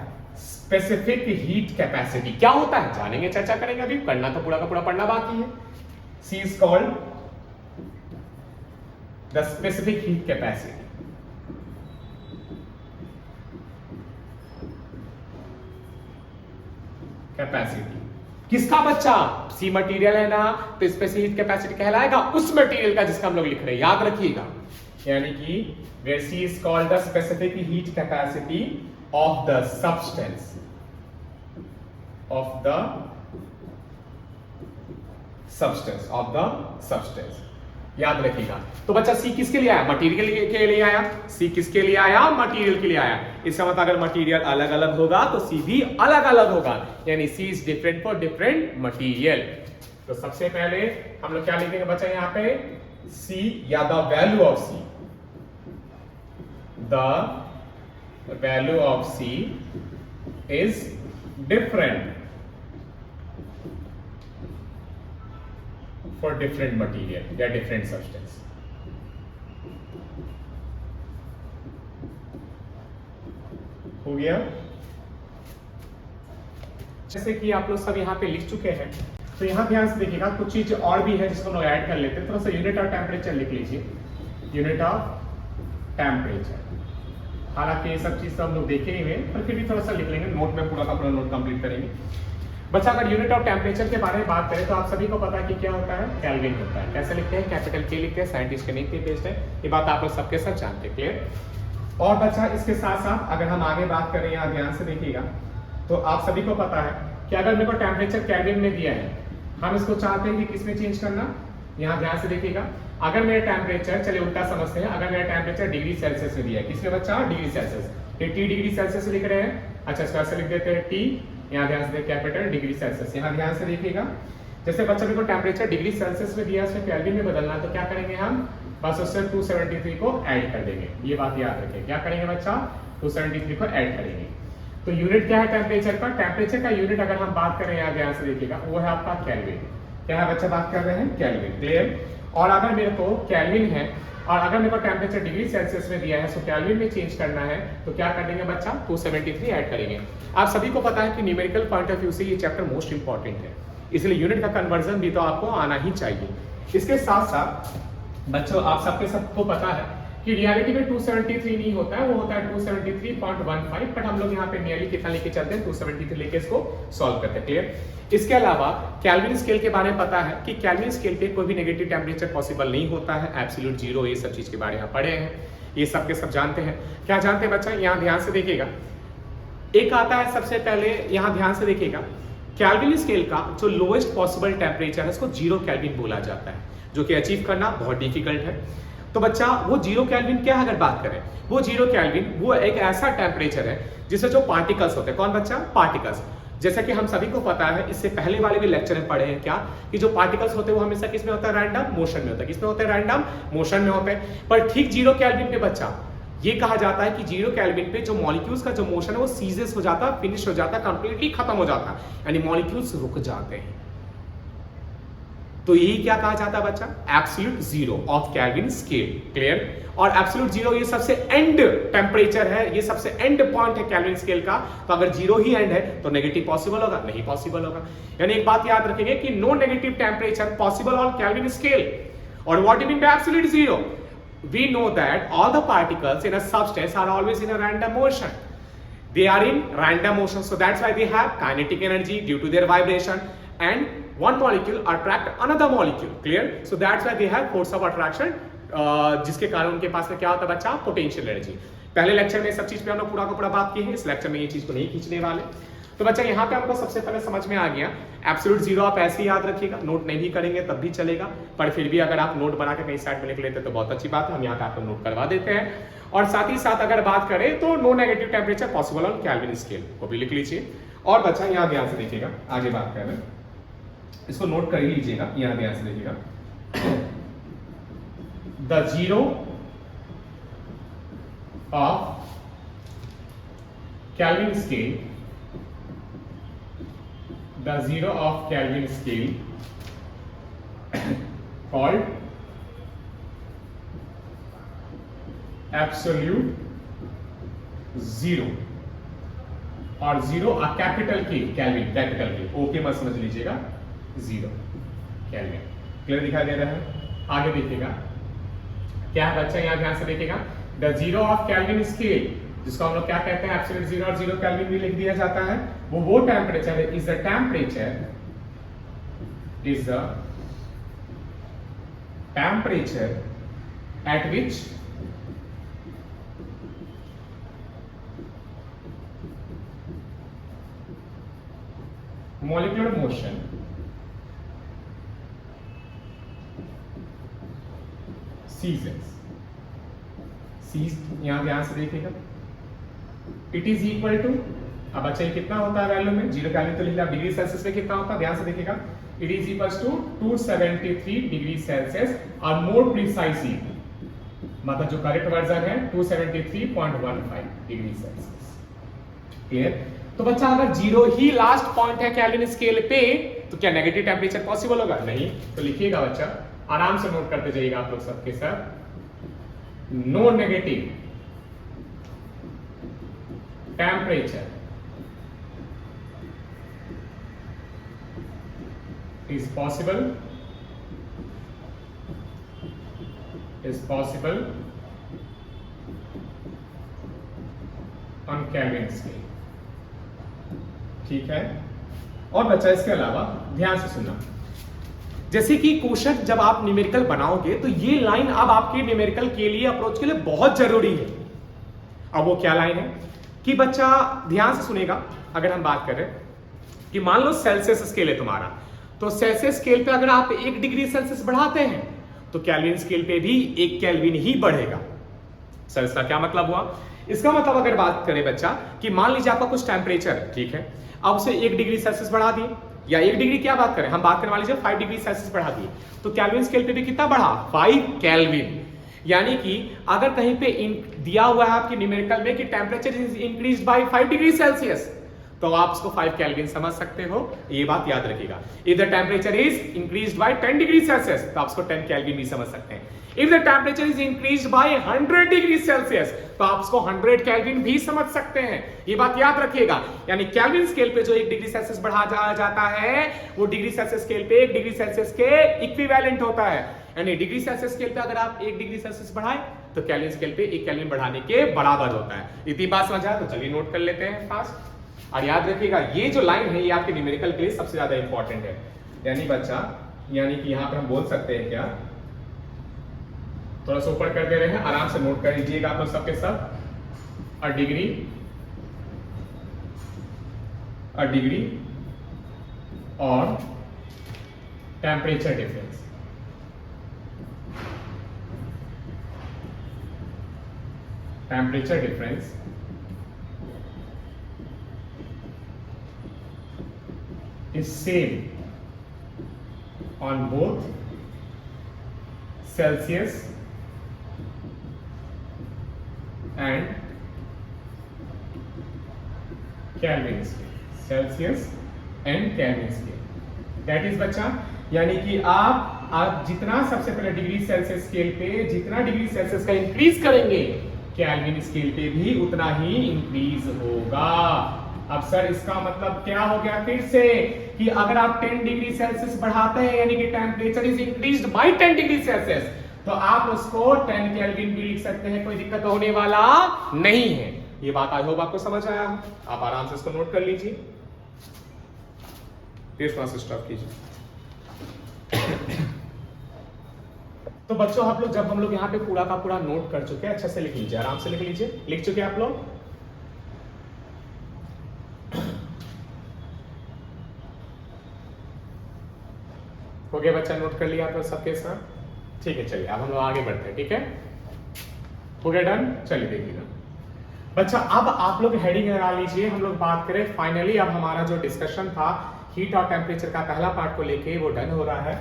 स्पेसिफिक हीट कैपेसिटी क्या होता है जानेंगे, चर्चा करेंगे, अभी करना तो पूरा का पूरा पढ़ना बाकी है। C is called the specific heat capacity. Capacity किसका बच्चा, सी मटेरियल है ना, तो स्पेसिफिक हीट कैपेसिटी कहलाएगा उस मटेरियल का जिसका हम लोग लिख रहे हैं, याद रखिएगा। यानी कि where C is called the specific heat capacity of the substance, याद रखिएगा। तो बच्चा सी किसके लिए आया, मटेरियल के लिए आया। सी किसके लिए आया, मटेरियल के लिए आया। इसका मतलब अगर मटेरियल अलग अलग होगा तो सी भी अलग अलग होगा, यानी C is different for different material. तो सबसे पहले हम लोग क्या लिखेंगे बच्चा यहाँ पे, सी या the value of C, the value of C is different for different material या different substance। हो गया। जैसे कि आप लोग सब यहाँ पे लिख चुके हैं, तो यहाँ ध्यान से देखिएगा, कुछ चीज और भी है जिसको हम लोग ऐड कर लेते हैं। थोड़ा सा यूनिट ऑफ टेम्परेचर लिख लीजिए, यूनिट ऑफ टेम्परेचर। हालांकि ये सब चीज तो हम लोग देखे ही हैं, पर फिर भी थोड़ा सा लिख लेंगे, नोट में पूरा का पूरा नोट कंप्लीट करेंगे। बच्चा अगर यूनिट ऑफ टेम्परेचर के बारे में बात करें तो आप सभी को पता है कि क्या होता है, केल्विन होता है। कैसे लिखते हैं, कैपिटल के लिखते हैं, साइंटिस्ट के नेम पे बेस्ड है, ये बात आप लोग सबके सब जानते हैं, क्लियर। और बच्चा इसके साथ साथ अगर हम आगे बात करें, यहाँ ध्यान से देखिएगा, तो आप सभी को पता है कि अगर मेरे को टेम्परेचर केल्विन में दिया है, हम इसको चाहते हैं कि किसमें चेंज करना, यहाँ ध्यान से देखिएगा। अगर मेरा टेम्परेचर, चलिए उल्टा समझते हैं, अगर मेरा टेम्परेचर डिग्री सेल्सियस में दिया है, किसमें बच्चा, डिग्री सेल्सियस, ये टी डिग्री सेल्सियस लिख रहे हैं, अच्छा इसको ऐसे लिख देते हैं टी, यहाँ ध्यान से कैपिटल डिग्री सेल्सियस। यहाँ ध्यान से देखिएगा, जैसे बच्चा को टेम्परेचर डिग्री सेल्सियस में दिया है, उसमें केल्विन में बदलना है, तो क्या करेंगे हम, बस उससे 273 को ऐड कर देंगे। ये बात याद रखें, क्या करेंगे बच्चा, 273 को ऐड करेंगे। तो यूनिट क्या है टेम्परेचर का, टेम्परेचर का यूनिट अगर हम बात करें, यहाँ ध्यान से देखिएगा, वो है आपका केल्विन। क्या है बच्चा, बात कर रहे हैं केल्विन, क्लियर। और अगर मेरे को केल्विन है और अगर मेरे को टेम्परेचर डिग्री सेल्सियस में दिया है, सो केल्विन में चेंज करना है, तो क्या कर देंगे बच्चा, 273 ऐड करेंगे। आप सभी को पता है कि न्यूमेरिकल पॉइंट ऑफ व्यू से ये चैप्टर मोस्ट इंपॉर्टेंट है, इसलिए यूनिट का कन्वर्जन भी तो आपको आना ही चाहिए। इसके साथ साथ बच्चों आप सबको पता है कि रियलिटी में 273 नहीं होता है, वो होता है 273.15, बट हम लोग यहाँ पे नियरली कितना लेके चलते हैं, 273 लेके इसको सॉल्व करते हैं, क्लियर। इसके अलावा केल्विन स्केल के बारे में पता है कि केल्विन स्केल पे कोई भी नेगेटिव टेम्परेचर पॉसिबल नहीं होता है, एब्सोल्यूट जीरो, ये सब चीज के बारे में पढ़े हैं, ये सब के सब जानते हैं। क्या जानते हैं बच्चा, यहाँ ध्यान से देखिएगा, एक आता है सबसे पहले, यहाँ ध्यान से देखिएगा, केल्विन स्केल का जो लोएस्ट पॉसिबल टेम्परेचर है उसको 0 केल्विन बोला जाता है, जो कि अचीव करना बहुत डिफिकल्ट है। तो बच्चा वो 0 केल्विन क्या है, अगर बात करें, वो 0 केल्विन वो एक ऐसा टेम्परेचर है जिससे जो पार्टिकल्स होते हैं, कौन बच्चा, पार्टिकल्स। जैसा कि हम सभी को पता है, इससे पहले वाले भी लेक्चर में पढ़े हैं क्या, कि जो पार्टिकल्स होते हैं वो हमेशा किसमें होता है, रैंडम मोशन में होता है, किसमें होता है, रैंडम मोशन में होते हैं। पर ठीक 0 केल्विन पे बच्चा ये कहा जाता है कि 0 केल्विन पे जो मॉलिक्यूल्स का जो मोशन है वो सीजेस हो जाता है, फिनिश हो जाता है, कंप्लीटली खत्म हो जाता है, यानी मॉलिक्यूल्स रुक जाते हैं। तो यही क्या कहा जाता है बच्चा, absolute zero of kelvin scale, clear. और एब्सोल्यूट जीरो ये सबसे एंड टेम्परेचर है, ये सबसे एंड पॉइंट है केल्विन स्केल का। तो अगर जीरो ही एंड है तो नेगेटिव पॉसिबल होगा, नहीं पॉसिबल होगा। यानी एक बात याद रखेंगे कि no negative temperature possible on Kelvin scale. और what do mean by absolute zero, we know that all the particles in a substance are always in a random motion. They are in random motion, so that's why they have kinetic energy due to their vibration, and one molecule attract another molecule, clear? So that's why they have force of attraction, जिसके कारण उनके पास में क्या होता है बच्चा, potential energy. पहले lecture में सब चीज पे हम लोग पूरा का पूरा बात की है, इस लेक्चर में ये चीज को नहीं खींचने वाले। तो बच्चा यहाँ पे हमको सबसे पहले समझ में आ गया, एब्सोल्यूट जीरो आप ऐसे ही याद रखिएगा, नोट नहीं भी करेंगे तब भी चलेगा, पर फिर भी अगर आप नोट बना के कहीं साइड में लिख लेते तो बहुत अच्छी बात है, हम यहाँ पे आपको नोट करवा देते हैं। और साथ ही साथ अगर बात करें तो no negative temperature possible on Kelvin scale को भी लिख लीजिए। और बच्चा यहाँ ध्यान से देखिएगा, आगे बात कर रहे हैं, इसको नोट कर ही लीजिएगा, यहाँ ध्यान से देखिएगा, the zero of kelvin scale, the zero of Kelvin scale called absolute zero और 0 कैपिटल के केल्विन, कैपिटल के ओके मत समझ लीजिएगा, 0 केल्विन। क्लियर दिखाई दे रहा है? आगे देखिएगा क्या है बच्चा, यहां ध्यान से देखिएगा, द 0 ऑफ केल्विन स्केल, जिसको हम लोग क्या कहते हैं एब्सोल्यूट 0 और 0 केल्विन भी लिख दिया जाता है, वो टेम्परेचर है, is the temperature at which molecular motion ceases, यहां ध्यान से देखिएगा, इट इज इक्वल टू, अब अच्छा ये कितना होता है वैल्यू में, 0 केल्विन तो लिख लिया, डिग्री सेल्सियस में कितना होता है ध्यान से देखिएगा, it is equal to 273 degree Celsius, और मोर प्रिसाइसली मतलब जो करेक्ट वर्जन है 273.15 डिग्री सेल्सियस। क्लियर? तो बच्चा अगर 0 ही लास्ट पॉइंट है केल्विन स्केल पे, तो क्या नेगेटिव टेम्परेचर पॉसिबल होगा? नहीं। तो लिखिएगा बच्चा, आराम से नोट करते जाइएगा आप लोग सबके साथ, no negative temperature is possible on Kelvin scale। ठीक है? और बच्चा इसके अलावा ध्यान से सुनना, जैसे कि क्वेश्चन जब आप न्यूमेरिकल बनाओगे तो ये लाइन अब आपके न्यूमेरिकल के लिए अप्रोच के लिए बहुत जरूरी है। अब वो क्या लाइन है कि बच्चा ध्यान से सुनेगा, अगर हम बात करें कि मान लो सेल्सियस स्केल है तुम्हारा, तो सेल्सियस स्केल पे अगर आप 1 डिग्री सेल्सियस बढ़ाते हैं तो केल्विन स्केल पे भी 1 केल्विन ही बढ़ेगा। सर इसका क्या मतलब हुआ? इसका मतलब अगर बात करें बच्चा कि मान लीजिए आपका कुछ टेम्परेचर, ठीक है, अब उसे 1 डिग्री सेल्सियस बढ़ा दिए, या 1 डिग्री क्या बात करें, हम बात करने वाले 5 डिग्री सेल्सियस बढ़ा दिए, तो केल्विन स्केल पे भी कितना बढ़ा? 5 केल्विन। यानी कि अगर कहीं पे दिया हुआ है आपके न्यूमेरिकल में कि temperature is increased by 5 degree Celsius, तो आप उसको 5 केल्विन समझ सकते हो, ये बात याद रखिएगा। If the temperature is increased by 10 degree Celsius, तो आप उसको 10 केल्विन भी समझ सकते हैं। If the temperature is increased by 100 degree Celsius, तो आप उसको 100 केल्विन भी समझ सकते हैं। ये बात याद रखिएगा। यानी केल्विन स्केल पे जो 1 डिग्री सेल्सियस बढ़ा जाता है, वो डिग्री सेल्सियस स्केल पे 1 डिग्री सेल्सियस के इक्विवेलेंट होता है। यानी डिग्री सेल्सियस स्केल पे अगर आप 1 डिग्री सेल्सियस बढ़ाएं, तो केल्विन स्केल पे 1 केल्विन बढ़ाने के बराबर होता है। इतनी बात समझ आया? तो चलिए नोट कर लेते हैं फास्ट। और याद रखिएगा ये जो लाइन है ये आपके न्यूमेरिकल के लिए सबसे ज्यादा इंपॉर्टेंट है। यानी बच्चा, यानी कि यहां पर हम बोल सकते हैं क्या, थोड़ा सा ऊपर कर दे रहे हैं, आराम से नोट कर लीजिएगा आप लोग सबके साथ, अ डिग्री और temperature difference. Temperature difference is same on both Celsius and Kelvin scale, Celsius and Kelvin scale, that is बच्चा, यानी कि आप जितना सबसे पहले डिग्री सेल्सियस स्केल पे जितना डिग्री सेल्सियस का इंक्रीज करेंगे, केल्विन स्केल पे भी उतना ही इंक्रीज होगा। अब सर इसका मतलब क्या हो गया फिर से कि अगर आप 10 डिग्री सेल्सियस बढ़ाते हैं, यानी कि temperature is increased by 10 degree Celsius, तो आप उसको 10 केल्विन भी लिख सकते हैं, कोई दिक्कत होने वाला नहीं है। ये बात आई होप आपको समझ आया, आप आराम से इसको नोट कर लीजिए, स्टॉप कीजिए। तो बच्चों आप लोग, जब हम लोग यहाँ पे पूरा का पूरा नोट कर चुके हैं, अच्छे से लिख लीजिए, आराम से लिख लीजिए। लिख चुके हैं आप लोग? हो गया बच्चा, नोट कर लिया आप लोग सबके साथ? ठीक है, चलिए अब हम लोग आगे बढ़ते हैं। ठीक है, हो गया डन? चलिए देखिएगा बच्चा, अब आप लोग हेडिंग लगा लीजिए। हम लोग बात करें फाइनली, अब हमारा जो डिस्कशन था हीट और टेम्परेचर का पहला पार्ट को लेके, वो डन हो रहा है।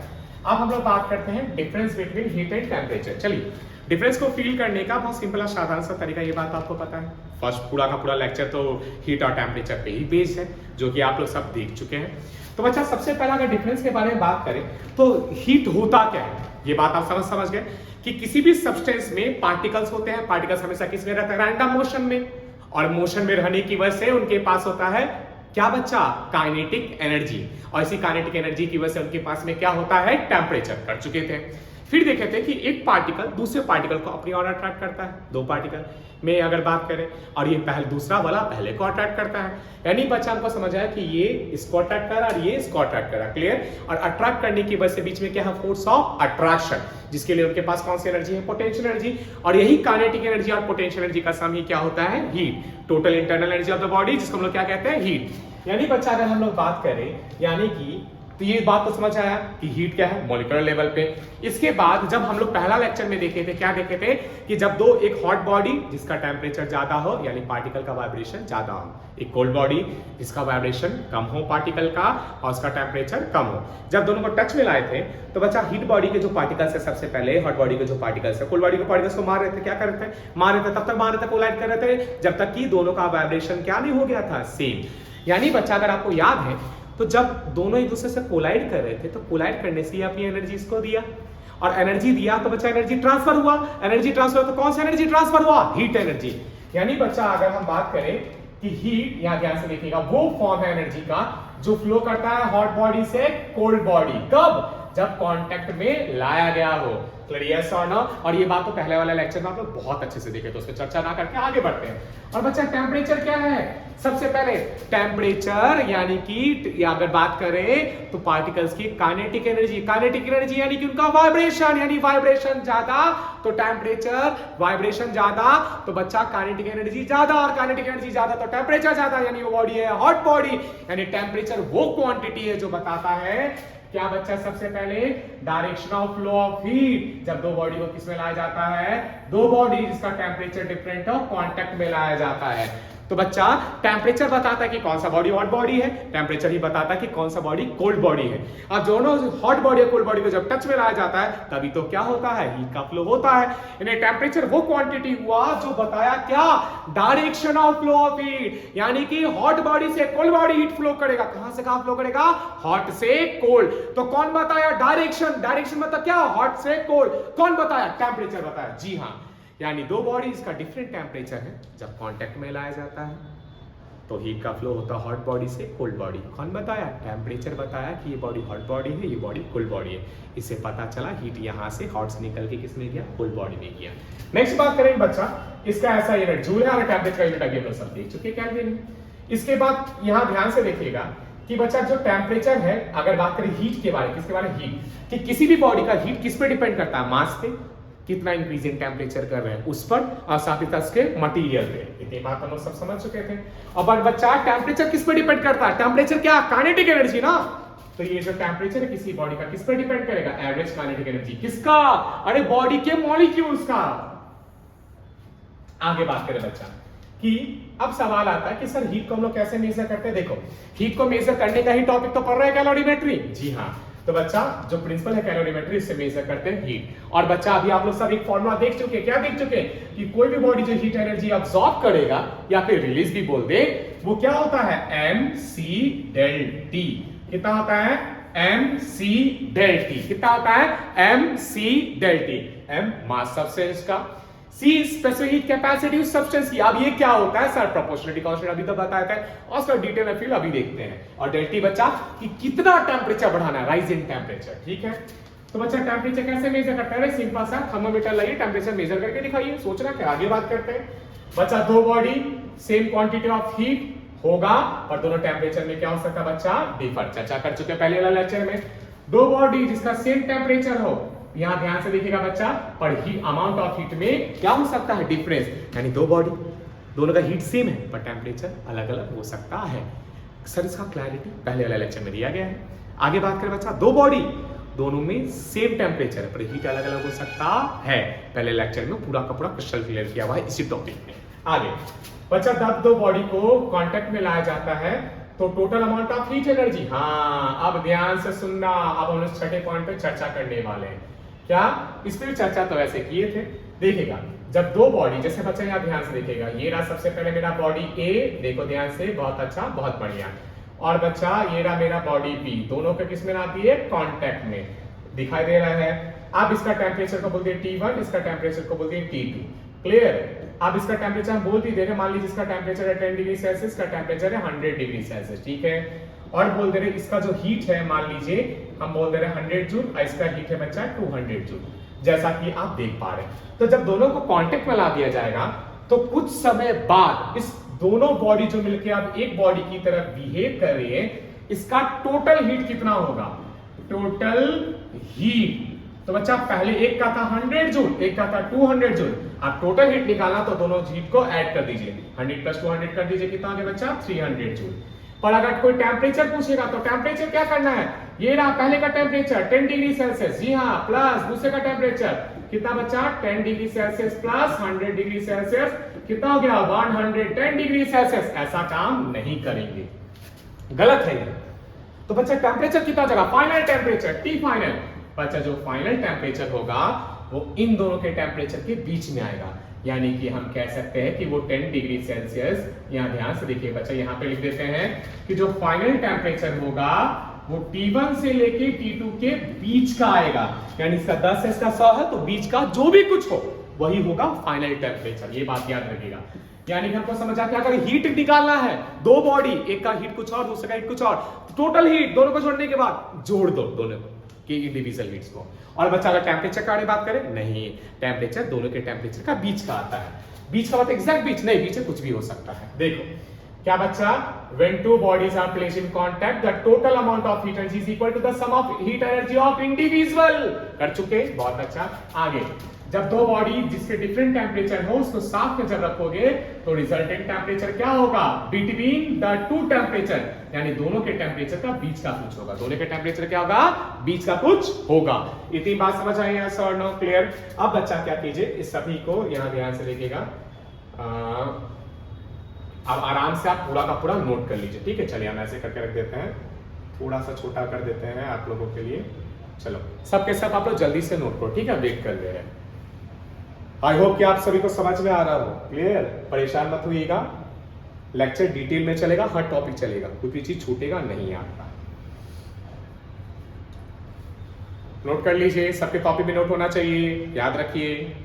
अब हम लोग बात करते हैं difference between heat and temperature. चलिए, डिफरेंस को फील करने का बहुत सिंपल और साधारण सा तरीका, ये बात आपको पता है। फर्स्ट पूरा का पूरा लेक्चर तो हीट और टेम्परेचर पे ही बेस्ड है, जो कि आप लोग सब देख चुके हैं। तो बच्चा सबसे पहला अगर डिफरेंस के बारे में बात करें तो हीट होता क्या है, ये बात आप समझ गए कि किसी भी सब्सटेंस में पार्टिकल्स होते हैं। पार्टिकल्स हमेशा किस में रहता है? रैंडम मोशन में। और मोशन में रहने की वजह से उनके पास होता है क्या बच्चा, काइनेटिक एनर्जी, और इसी काइनेटिक एनर्जी की वजह से उनके पास में क्या होता है, टेम्परेचर। कर चुके थे। फिर देखे थे कि एक पार्टिकल दूसरे पार्टिकल को अपनी ओर अट्रैक्ट करता है, दो पार्टिकल में अगर बात करें, और ये दूसरा वाला पहले को अट्रैक्ट करता है। यानी बच्चा हमको समझ आया कि ये इसको अट्रैक्ट कर रहा और ये इसको अट्रैक्ट कर रहा। क्लियर। और अट्रैक्ट करने की वजह से बीच में क्या है, फोर्स ऑफ अट्रैक्शन, जिसके लिए उनके पास कौन सी एनर्जी है, पोटेंशियल एनर्जी। और यही काइनेटिक एनर्जी और पोटेंशियल एनर्जी का सम ही क्या होता है, heat. Total internal energy of the body, जिसको हम लोग क्या कहते हैं, हीट। यानी बच्चा अगर हम लोग बात करें, यानी कि तो ये बात तो समझ आया कि हीट क्या है, मॉलिक्यूलर लेवल पे। इसके बाद जब हम लोग पहला लेक्चर में देखे थे, क्या देखे थे कि जब दो, एक हॉट बॉडी जिसका टेम्परेचर ज्यादा हो यानी पार्टिकल का वाइब्रेशन ज्यादा हो, एक कोल्ड बॉडी जिसका वाइब्रेशन कम हो पार्टिकल का और उसका टेम्परेचर कम हो, जब दोनों को टच में लाए थे तो बच्चा हीट बॉडी के जो पार्टिकल्स है, सबसे पहले हॉट बॉडी के जो पार्टिकल्स है, कोल्ड बॉडी के पार्टिकल्स को मार रहे थे, क्या कर रहे थे, मार रहे थे, तब तक मार रहे थे, कोलाइड कर रहे थे, जब तक कि दोनों का वाइब्रेशन क्या नहीं हो गया था, सेम। यानी बच्चा अगर आपको याद है तो जब दोनों एक दूसरे से कोलाइड कर रहे थे तो कोलाइड करने से ही अपनी एनर्जी इसको दिया, और एनर्जी दिया तो बच्चा एनर्जी ट्रांसफर हुआ। एनर्जी ट्रांसफर तो कौन सा एनर्जी ट्रांसफर हुआ, हीट एनर्जी। यानी बच्चा अगर हम बात करें कि हीट, यहां ध्यान से देखिएगा, वो फॉर्म है एनर्जी का जो फ्लो करता है हॉट बॉडी से कोल्ड बॉडी, कब, जब कांटेक्ट में लाया गया हो। क्लियर यस और नो। और ये बात तो पहले वाले लेक्चर में आप लोग बहुत अच्छे से देखे, तो उस पर चर्चा ना करके आगे बढ़ते हैं। और बच्चा टेम्परेचर क्या है, सबसे पहले टेम्परेचर यानी कि अगर बात करें तो पार्टिकल्स की काइनेटिक एनर्जी, काइनेटिक एनर्जी यानी कि उनका वाइब्रेशन, यानी वाइब्रेशन ज्यादा तो टेम्परेचर, वाइब्रेशन ज्यादा तो बच्चा काइनेटिक एनर्जी ज्यादा, और काइनेटिक एनर्जी ज्यादा तो टेम्परेचर ज्यादा, यानी वो बॉडी है हॉट बॉडी। यानी टेम्परेचर वो क्वांटिटी है जो बताता है क्या बच्चा, सबसे पहले direction of flow of heat. जब दो बॉडी को किस में लाया जाता है, दो बॉडी जिसका टेम्परेचर डिफरेंट हो, कांटेक्ट में लाया जाता है। तो बच्चा टेम्परेचर बताता है कि कौन सा बॉडी हॉट बॉडी है, टेम्परेचर ही बताता है कि कौन सा बॉडी कोल्ड बॉडी है। अब दोनों हॉट बॉडी और कोल्ड बॉडी को जब टच में लाया जाता है तभी तो क्या होता है, हीट का फ्लो होता है। यानी टेम्परेचर वो क्वांटिटी हुआ जो बताया क्या, direction of flow of heat. यानी कि हॉट बॉडी से कोल्ड बॉडी हीट फ्लो करेगा, कहां से कहां फ्लो करेगा, हॉट से कोल्ड। तो कौन बताया, डायरेक्शन, डायरेक्शन मतलब क्या, हॉट से कोल्ड। कौन बताया, टेम्परेचर बताया, जी हां। यानी दो बॉडीज का डिफरेंट टेम्परेचर है, जब कांटेक्ट में लाया जाता है तो हीट का फ्लो होता है हॉट बॉडी से कोल्ड बॉडी। कौन बताया, टेम्परेचर बताया कि ये बॉडी हॉट बॉडी है, ये बॉडी कोल्ड बॉडी है। इससे पता चला हीट यहाँ से हॉट से निकल के किस में गया, कोल्ड बॉडी में गया। नेक्स्ट बात करेंगे बच्चा, इसका ऐसा यूनिट जूल है और टेम्परेचर का यूनिट अभी हम लोग सब देख चुके केल्विन। इसके बाद यहाँ ध्यान से देखिएगा कि बच्चा जो टेम्परेचर है, अगर बात करें हीट के बारे में, किसके बारे में, हीट, कि किसी भी बॉडी का हीट किस पे डिपेंड करता है, मास पे, कितना इंक्रीज इन टेम्परेचर कर रहे हैं उस पर, और साथ ही साथ उसके मटेरियल पे। इतनी बात हम लोग सब समझ चुके थे। और बच्चा टेम्परेचर किस पे डिपेंड करता है, टेम्परेचर क्या, काइनेटिक एनर्जी ना। तो ये जो टेम्परेचर है किसी बॉडी का किस पे डिपेंड करेगा, एवरेज काइनेटिक एनर्जी किसका, अरे बॉडी के मॉलिक्यूल्स का। आगे बात करें बच्चा कि अब सवाल आता है कि सर हीट को हम लोग कैसे मेजर करते हैं। देखो हीट को मेजर करने का ही टॉपिक तो पढ़ रहा है कैलोरीमेट्री, जी हाँ। तो बच्चा जो प्रिंसिपल है कैलोरीमेट्री, इससे मेजर करते हैं हीट। और बच्चा अभी आप लोग सब एक फॉर्मूला देख चुके, क्या देख चुके कि कोई भी बॉडी जो हीट एनर्जी अब्सॉर्ब करेगा या फिर रिलीज भी बोल दे, वो क्या होता है, mc del t। कितना होता है, mc del t। कितना होता है, mc del t। m मास सब्सटेंस का, C स्पेसिफिक हीट कैपेसिटी उस सब्सटेंस की। अब ये क्या होता है सर, प्रोपोर्शनलिटी कांस्टेंट अभी तो बताया था, और उसका डिटेल में फिर अभी देखते हैं। और डेल्टी बच्चा कि कितना टेम्परेचर बढ़ाना है, राइज इन टेम्परेचर, ठीक है। तो बच्चा टेम्परेचर कैसे मेजर करता है, सिंपल सा थर्मोमीटर लाइए, टेम्परेचर मेजर करके दिखाइए, सोचना क्या, आगे बात करते हैं। बच्चा दो body same quantity of heat होगा और दोनों टेम्परेचर में क्या हो सकता है बच्चा, डिफर। चर्चा कर चुके पहले वाले लेक्चर में। दो बॉडी जिसका सेम टेम्परेचर हो, यहां ध्यान से देखिएगा बच्चा, पर ही अमाउंट ऑफ हीट में क्या हो सकता है, डिफरेंस। यानी दो बॉडी दोनों का हीट सेम है पर टेम्परेचर अलग अलग हो सकता है। सर इसका क्लैरिटी पहले वाले लेक्चर में दिया गया है। आगे बात करें बच्चा, दो बॉडी दोनों में सेम टेम्परेचर है पर हीट अलग अलग हो सकता है। पहले लेक्चर में पूरा का पूरा क्रिस्टल क्लियर किया हुआ है इसी टॉपिक में। आगे बच्चा, जब दो बॉडी को कांटेक्ट में लाया जाता है तो total amount of heat energy, हाँ अब ध्यान से सुनना, अब हम इस छठे पॉइंट पे चर्चा करने वाले हैं। क्या इस पर चर्चा तो ऐसे किए थे, देखिएगा जब दो बॉडी, जैसे बच्चा यहाँ ध्यान से देखेगा, ये रहा सबसे पहले मेरा बॉडी ए, देखो ध्यान से, बहुत अच्छा बहुत बढ़िया। और बच्चा ये रहा मेरा बॉडी बी, दोनों के किस में आती है, कांटेक्ट में, दिखाई दे रहा है। अब इसका टेम्परेचर को बोलते हैं T1, इसका टेम्परेचर को बोलते हैं T2। क्लियर। अब इसका टेम्परेचर हम बोल भी दे रहे, मान लीजिए इसका टेम्परेचर है 10 डिग्री सेल्सियस, का टेम्परेचर है 100 डिग्री सेल्सियस, ठीक है। और बोल दे रहे इसका जो हीट है, मान लीजिए हम बोल दे रहे 100 जूल और इसका हीट है बच्चा 200 जूल, जैसा कि आप देख पा रहे हैं। तो जब दोनों को कांटेक्ट में ला दिया जाएगा तो कुछ समय बाद इस दोनों बॉडी जो मिलकर अब एक बॉडी की तरह बिहेव कर रही है, इसका टोटल हीट कितना होगा, टोटल हीट। तो बच्चा पहले एक का था 100 जूल, एक का था 200 जूल। आप टोटल हीट निकालना तो दोनों हीट को ऐड कर दीजिए, 100 प्लस 200 कर दीजिए, कितना आ गया बच्चा 300 जूल। पर अगर कोई टेम्परेचर पूछेगा तो टेम्परेचर क्या करना है, ये रहा पहले का टेम्परेचर 10 डिग्री सेल्सियस, जी हाँ, प्लस दूसरे का टेम्परेचर कितना बच्चा 10 degree Celsius plus 100 degree Celsius, कितना हो गया 110 डिग्री सेल्सियस। ऐसा काम नहीं करेंगे, गलत है ये। तो बच्चा टेम्परेचर कितना जगह, फाइनल टेम्परेचर टी फाइनल। बच्चा जो फाइनल टेम्परेचर होगा वो इन दोनों के टेम्परेचर के बीच में आएगा, यानी कि हम कह सकते हैं कि वो 10 डिग्री सेल्सियस, यहां ध्यान से देखिए बच्चा, यहां पे लिख देते हैं कि जो फाइनल टेम्परेचर होगा वो T1 से लेके T2 के बीच का आएगा, यानी इसका 10 है इसका 100 है, तो बीच का जो भी कुछ हो वही होगा फाइनल टेम्परेचर। ये बात याद रखिएगा। यानी कि हमको समझ आ गया, अगर हीट निकालना है, दो बॉडी, एक का हीट कुछ और दूसरे का हीट कुछ और, टोटल हीट दोनों को जोड़ने के बाद जोड़ दो दोनों के इंडिविजुअल हीट्स को। और बच्चा अगर टेम्परेचर का बात करें, नहीं, टेम्परेचर दोनों के टेम्परेचर का बीच का आता है। बीच का मतलब एग्जैक्ट बीच नहीं, बीच में कुछ भी हो सकता है। देखो क्या बच्चा, when two bodies are placed in contact, the total amount of heat energy is equal to the sum of heat energy of individual। कर चुके, बहुत अच्छा। आगे, जब दो बॉडी जिसके डिफरेंट टेम्परेचर हो उसको साथ में जब रखोगे तो रिजल्टेंट टेम्परेचर क्या होगा, बिटवीन द टू टेम्परेचर, यानी दोनों के टेम्परेचर का बीच का कुछ होगा। दोनों के टेम्परेचर क्या होगा, बीच का कुछ होगा। इतनी बात समझ आई है सर? No, clear. अब बच्चा क्या कीजिए, इस सभी को यहां ध्यान से देखिएगा। अब आराम से आप पूरा का पूरा नोट कर लीजिए, ठीक है। चलिए हम ऐसे करके रख देते हैं, थोड़ा सा छोटा कर देते हैं आप लोगों के लिए। चलो सबके सब आप लोग जल्दी से नोट करो, ठीक है, वेट कर रहे हैं। आई होप कि आप सभी को समझ में आ रहा हो, क्लियर। परेशान मत होइएगा, लेक्चर डिटेल में चलेगा, हर टॉपिक चलेगा, कोई भी चीज छूटेगा नहीं आपका। नोट कर लीजिए, सबके कॉपी में नोट होना चाहिए, याद रखिए।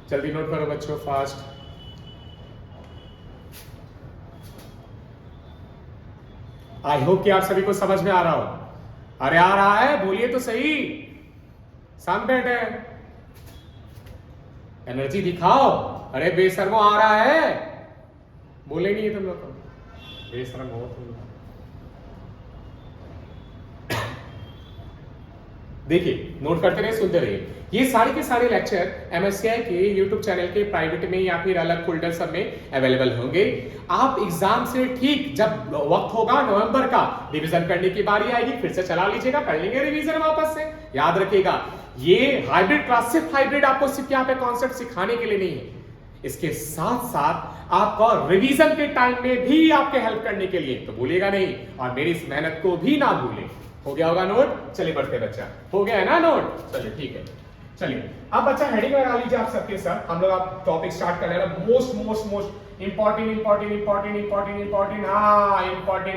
जल्दी नोट करो बच्चों, फास्ट। आई होप कि आप सभी को समझ में आ रहा हो। अरे आ रहा है, बोलिए तो सही, शांत बैठे, एनर्जी दिखाओ। अरे बेशर्मो, आ रहा है, बोले नहीं है तुम लोग, बेशर्म हो तुम। देखिए नोट करते रहिए, सुनते रहिए। ये सारे के सारे लेक्चर MSCI के YouTube चैनल के प्राइवेट में या फिर अलग फोल्डर सब में अवेलेबल होंगे। आप एग्जाम से ठीक जब वक्त होगा नवंबर का, रिवीजन करने की बारी आएगी, फिर से चला लीजिएगा, कर लेंगे रिवीजन वापस से। याद रखिएगा, ये हाइब्रिड क्लास सिर्फ हाइब्रिड आपको सिर्फ यहाँ पे कॉन्सेप्ट सिखाने के लिए नहीं है, इसके साथ साथ आपका रिवीजन के टाइम में भी आपके हेल्प करने के लिए। तो भूलिएगा नहीं, और मेरी इस मेहनत को भी ना भूलें। हो गया होगा नोट? चलिए बढ़ते बच्चा, हो गया है ना नोट? चलिए ठीक है। चलिए अब बच्चा हेडिंग लगा लीजिए आप सबके साथ, हम लोग आप टॉपिक स्टार्ट कर रहे हैं। मोस्ट इंपॉर्टेंट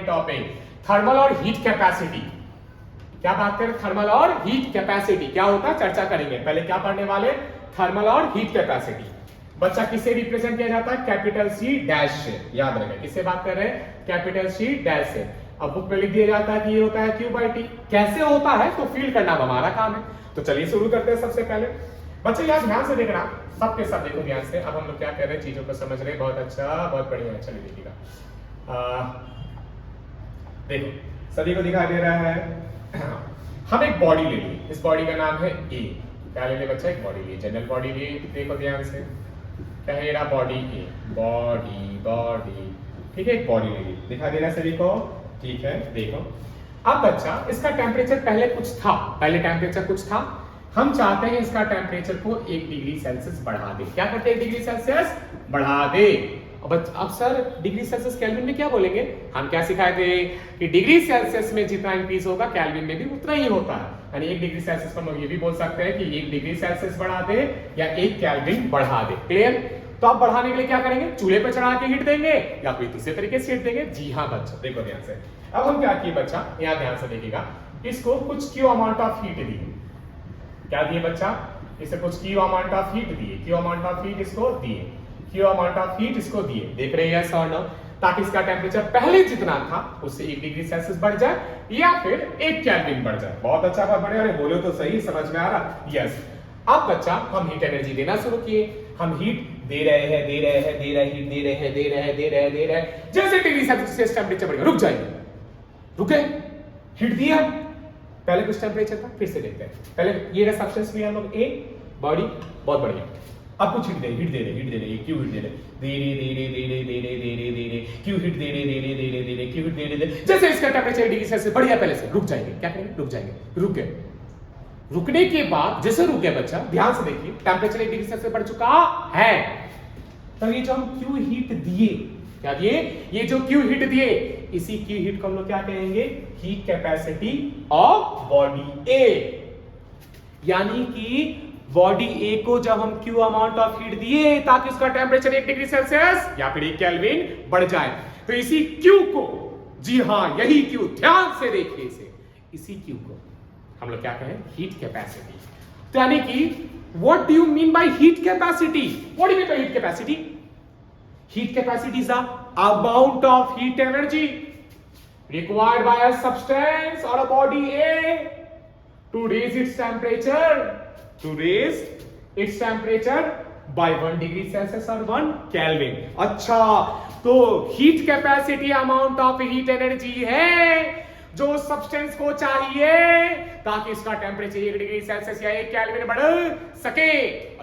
टॉपिक, थर्मल और हीट कैपेसिटी। क्या बात करें, थर्मल और हीट कैपेसिटी क्या होता है, चर्चा करेंगे। पहले क्या पढ़ने वाले, थर्मल और हीट कैपेसिटी। बच्चा किसे रिप्रेजेंट किया जाता है, कैपिटल C डैश से। याद रखें किससे बात कर रहे हैं, कैपिटल C डैश से। अब बुक में लिख दिया जाता है कि ये होता है Q/T। कैसे होता है तो फील करना हमारा काम है। तो चलिए शुरू करते हैं। सबसे पहले बच्चे यार ध्यान से देखना, सबके सब देखो ध्यान से। अब हम लोग क्या कर रहे हैं, चीजों को समझ रहे हैं, बहुत अच्छा, बहुत बढ़िया। चलिए देखिएगा, देखो सभी को दिखाई दे रहा है। हम एक बॉडी ले ली, इस बॉडी का नाम है A। क्या ले बच्चा, एक बॉडी ली, जनरल बॉडी ली। देखो ध्यान से, क्या है ये बॉडी A, बॉडी, ठीक है, एक बॉडी ले ली, दिखा दे रहा है सभी को, ठीक है। देखो अब बच्चा इसका टेम्परेचर पहले कुछ था, पहले टेम्परेचर कुछ था, हम चाहते हैं इसका टेम्परेचर को 1 डिग्री सेल्सियस बढ़ा दे। क्या करते हैं, 1 डिग्री सेल्सियस बढ़ा दे। अब सर डिग्री सेल्सियस केल्विन में क्या बोलेंगे? हम क्या सिखाए थे कि डिग्री सेल्सियस में जितना इंक्रीज होगा केल्विन में भी उतना ही होता है। यानी 1 डिग्री सेल्सियस पर हम ये भी बोल सकते हैं कि 1 डिग्री सेल्सियस बढ़ा दे या 1 केल्विन बढ़ा दे। क्लियर? तो आप बढ़ाने के लिए क्या करेंगे? चूल्हे पे चढ़ा के हीट देंगे या कोई दूसरे तरीके से हीट देंगे। जी हाँ बच्चा, देखो ध्यान से। अब हम क्या किए बच्चा, यहाँ ध्यान से देखिएगा, इसको कुछ क्यू अमाउंट ऑफ हीट दिए। क्या दिए बच्चा? इसे कुछ क्यू अमाउंट ऑफ हीट दिए, क्यू अमाउंट ऑफ हीट इसको दिए, क्यू अमाउंट ऑफ हीट इसको दिए। देख रहे हैं यस और नो? ताकि इसका टेम्परेचर पहले जितना था उससे 1 डिग्री सेल्सियस बढ़ जाए या फिर 1 केल्विन बढ़ जाए। बहुत अच्छा, बहुत बढ़िया। अरे बोलो तो सही, समझ में आ रहा? यस। अब बच्चा हम हीट एनर्जी देना शुरू किए, हम हीट दे रहे हैं, दे रहे हैं, दे रहे हैं, दे रहे हैं, दे रहे हैं, दे रहे हैं, दे रहे हैं। जैसे डिग्री सेल्सियस टेम्परेचर बढ़ेगा, रुक जाएंगे, रुके, हीट दिया, पहले कुछ टेम्परेचर था, फिर से देखते हैं। पहले ये रहा सब्सटेंस लिया हम लोग ए, बॉडी, बहुत बढ़िया। अब कुछ हीट दे रहे, हीट दे रहे, हीट दे रहे, क्यों हीट दे रहे, दे रहे, दे रहे, दे रहे, दे रहे, दे रहे, दे रहे, क्यों हीट दे रहे, दे रहे, दे रहे, दे रहे, क्यों हीट दे रहे, दे रहे। जैसे इसका टेम्परेचर डिग्री सेल्सियस बढ़ गया पहले से, रुक जाएंगे। क्या करेंगे? रुक जाएंगे, रुक गए। रुकने के बाद जैसे रुक गए बच्चा, ध्यान से देखिए, टेम्परेचर 1 डिग्री सेल्सियस बढ़ चुका है। तो ये जो हम क्यू हीट दिए, क्या दिए? ये जो क्यू हीट दिए, इसी क्यू हीट को हम लोग क्या कहेंगे? हीट कैपेसिटी ऑफ बॉडी ए। यानी कि बॉडी ए को जब हम क्यू अमाउंट ऑफ हीट दिए ताकि उसका टेम्परेचर 1 डिग्री सेल्सियस या फिर 1 केल्विन बढ़ जाए, तो इसी क्यू को, जी हां यही क्यू, ध्यान से देखिए इसे, इसी क्यू को हम लोग क्या कहें? Heat capacity. तो यानी कि what do you mean by heat capacity? What do you mean by heat capacity? Heat capacity is the amount of heat energy required by a substance or a body A to raise its temperature by 1 degree Celsius or 1 Kelvin. अच्छा, तो heat capacity amount of heat energy है जो substance को चाहिए ताकि इसका temperature 1 degree Celsius या 1 kelvin बढ़ सके।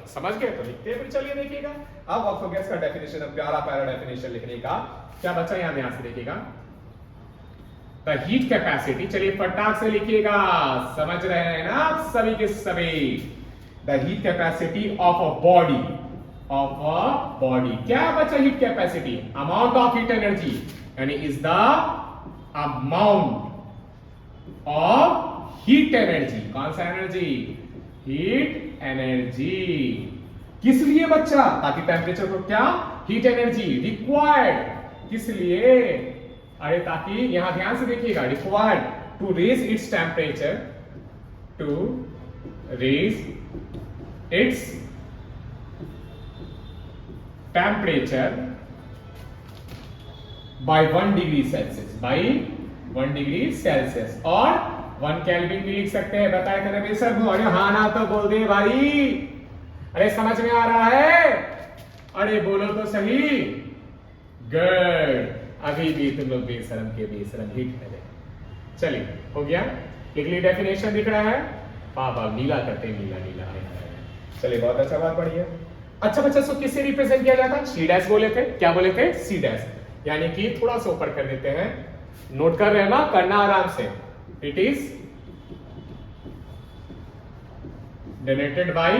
समझ गए? तो लिखते हैं, फिर चलिए देखिएगा। अब आपको क्या इसका डेफिनेशन, प्यारा प्यारा डेफिनेशन लिखने का। क्या बच्चा यहाँ ध्यान से देखिएगा, द हीट कैपेसिटी, चलिए फटाक से लिखिएगा, समझ रहे हैं ना आप सभी के सभी। The heat capacity of a body, क्या बच्चा? Heat capacity, amount of heat energy, यानी is the amount of heat energy. कौन सा एनर्जी? Heat energy. किस लिए बच्चा? ताकि टेम्परेचर को क्या? हीट एनर्जी रिक्वायर्ड, किस लिए? अरे ताकि, यहां ध्यान से देखिएगा, required to raise its temperature, to raise its temperature by 1 degree Celsius, by 1 degree Celsius और 1 केल्विन भी लिख सकते हैं। बताए थे रवि सर? अरे हाँ ना तो बोल दे भाई। अरे समझ में आ रहा है? अरे बोलो तो सही। गुड, अभी भी तुम लोग बेशरम के बेशरम ही ठहरे। चलिए, हो गया? लिख ली डेफिनेशन दिख रहा है? पापा नीला करते, नीला नीला। चलिए, बहुत अच्छा, बात बढ़िया। अच्छा बच्चा, सो किससे रिप्रेजेंट किया जाता है? सी डैश बोले थे। क्या बोले थे? C dash. यानी कि थोड़ा सा ऊपर कर देते हैं, नोट कर रहे हैं ना, करना आराम से। It is denoted by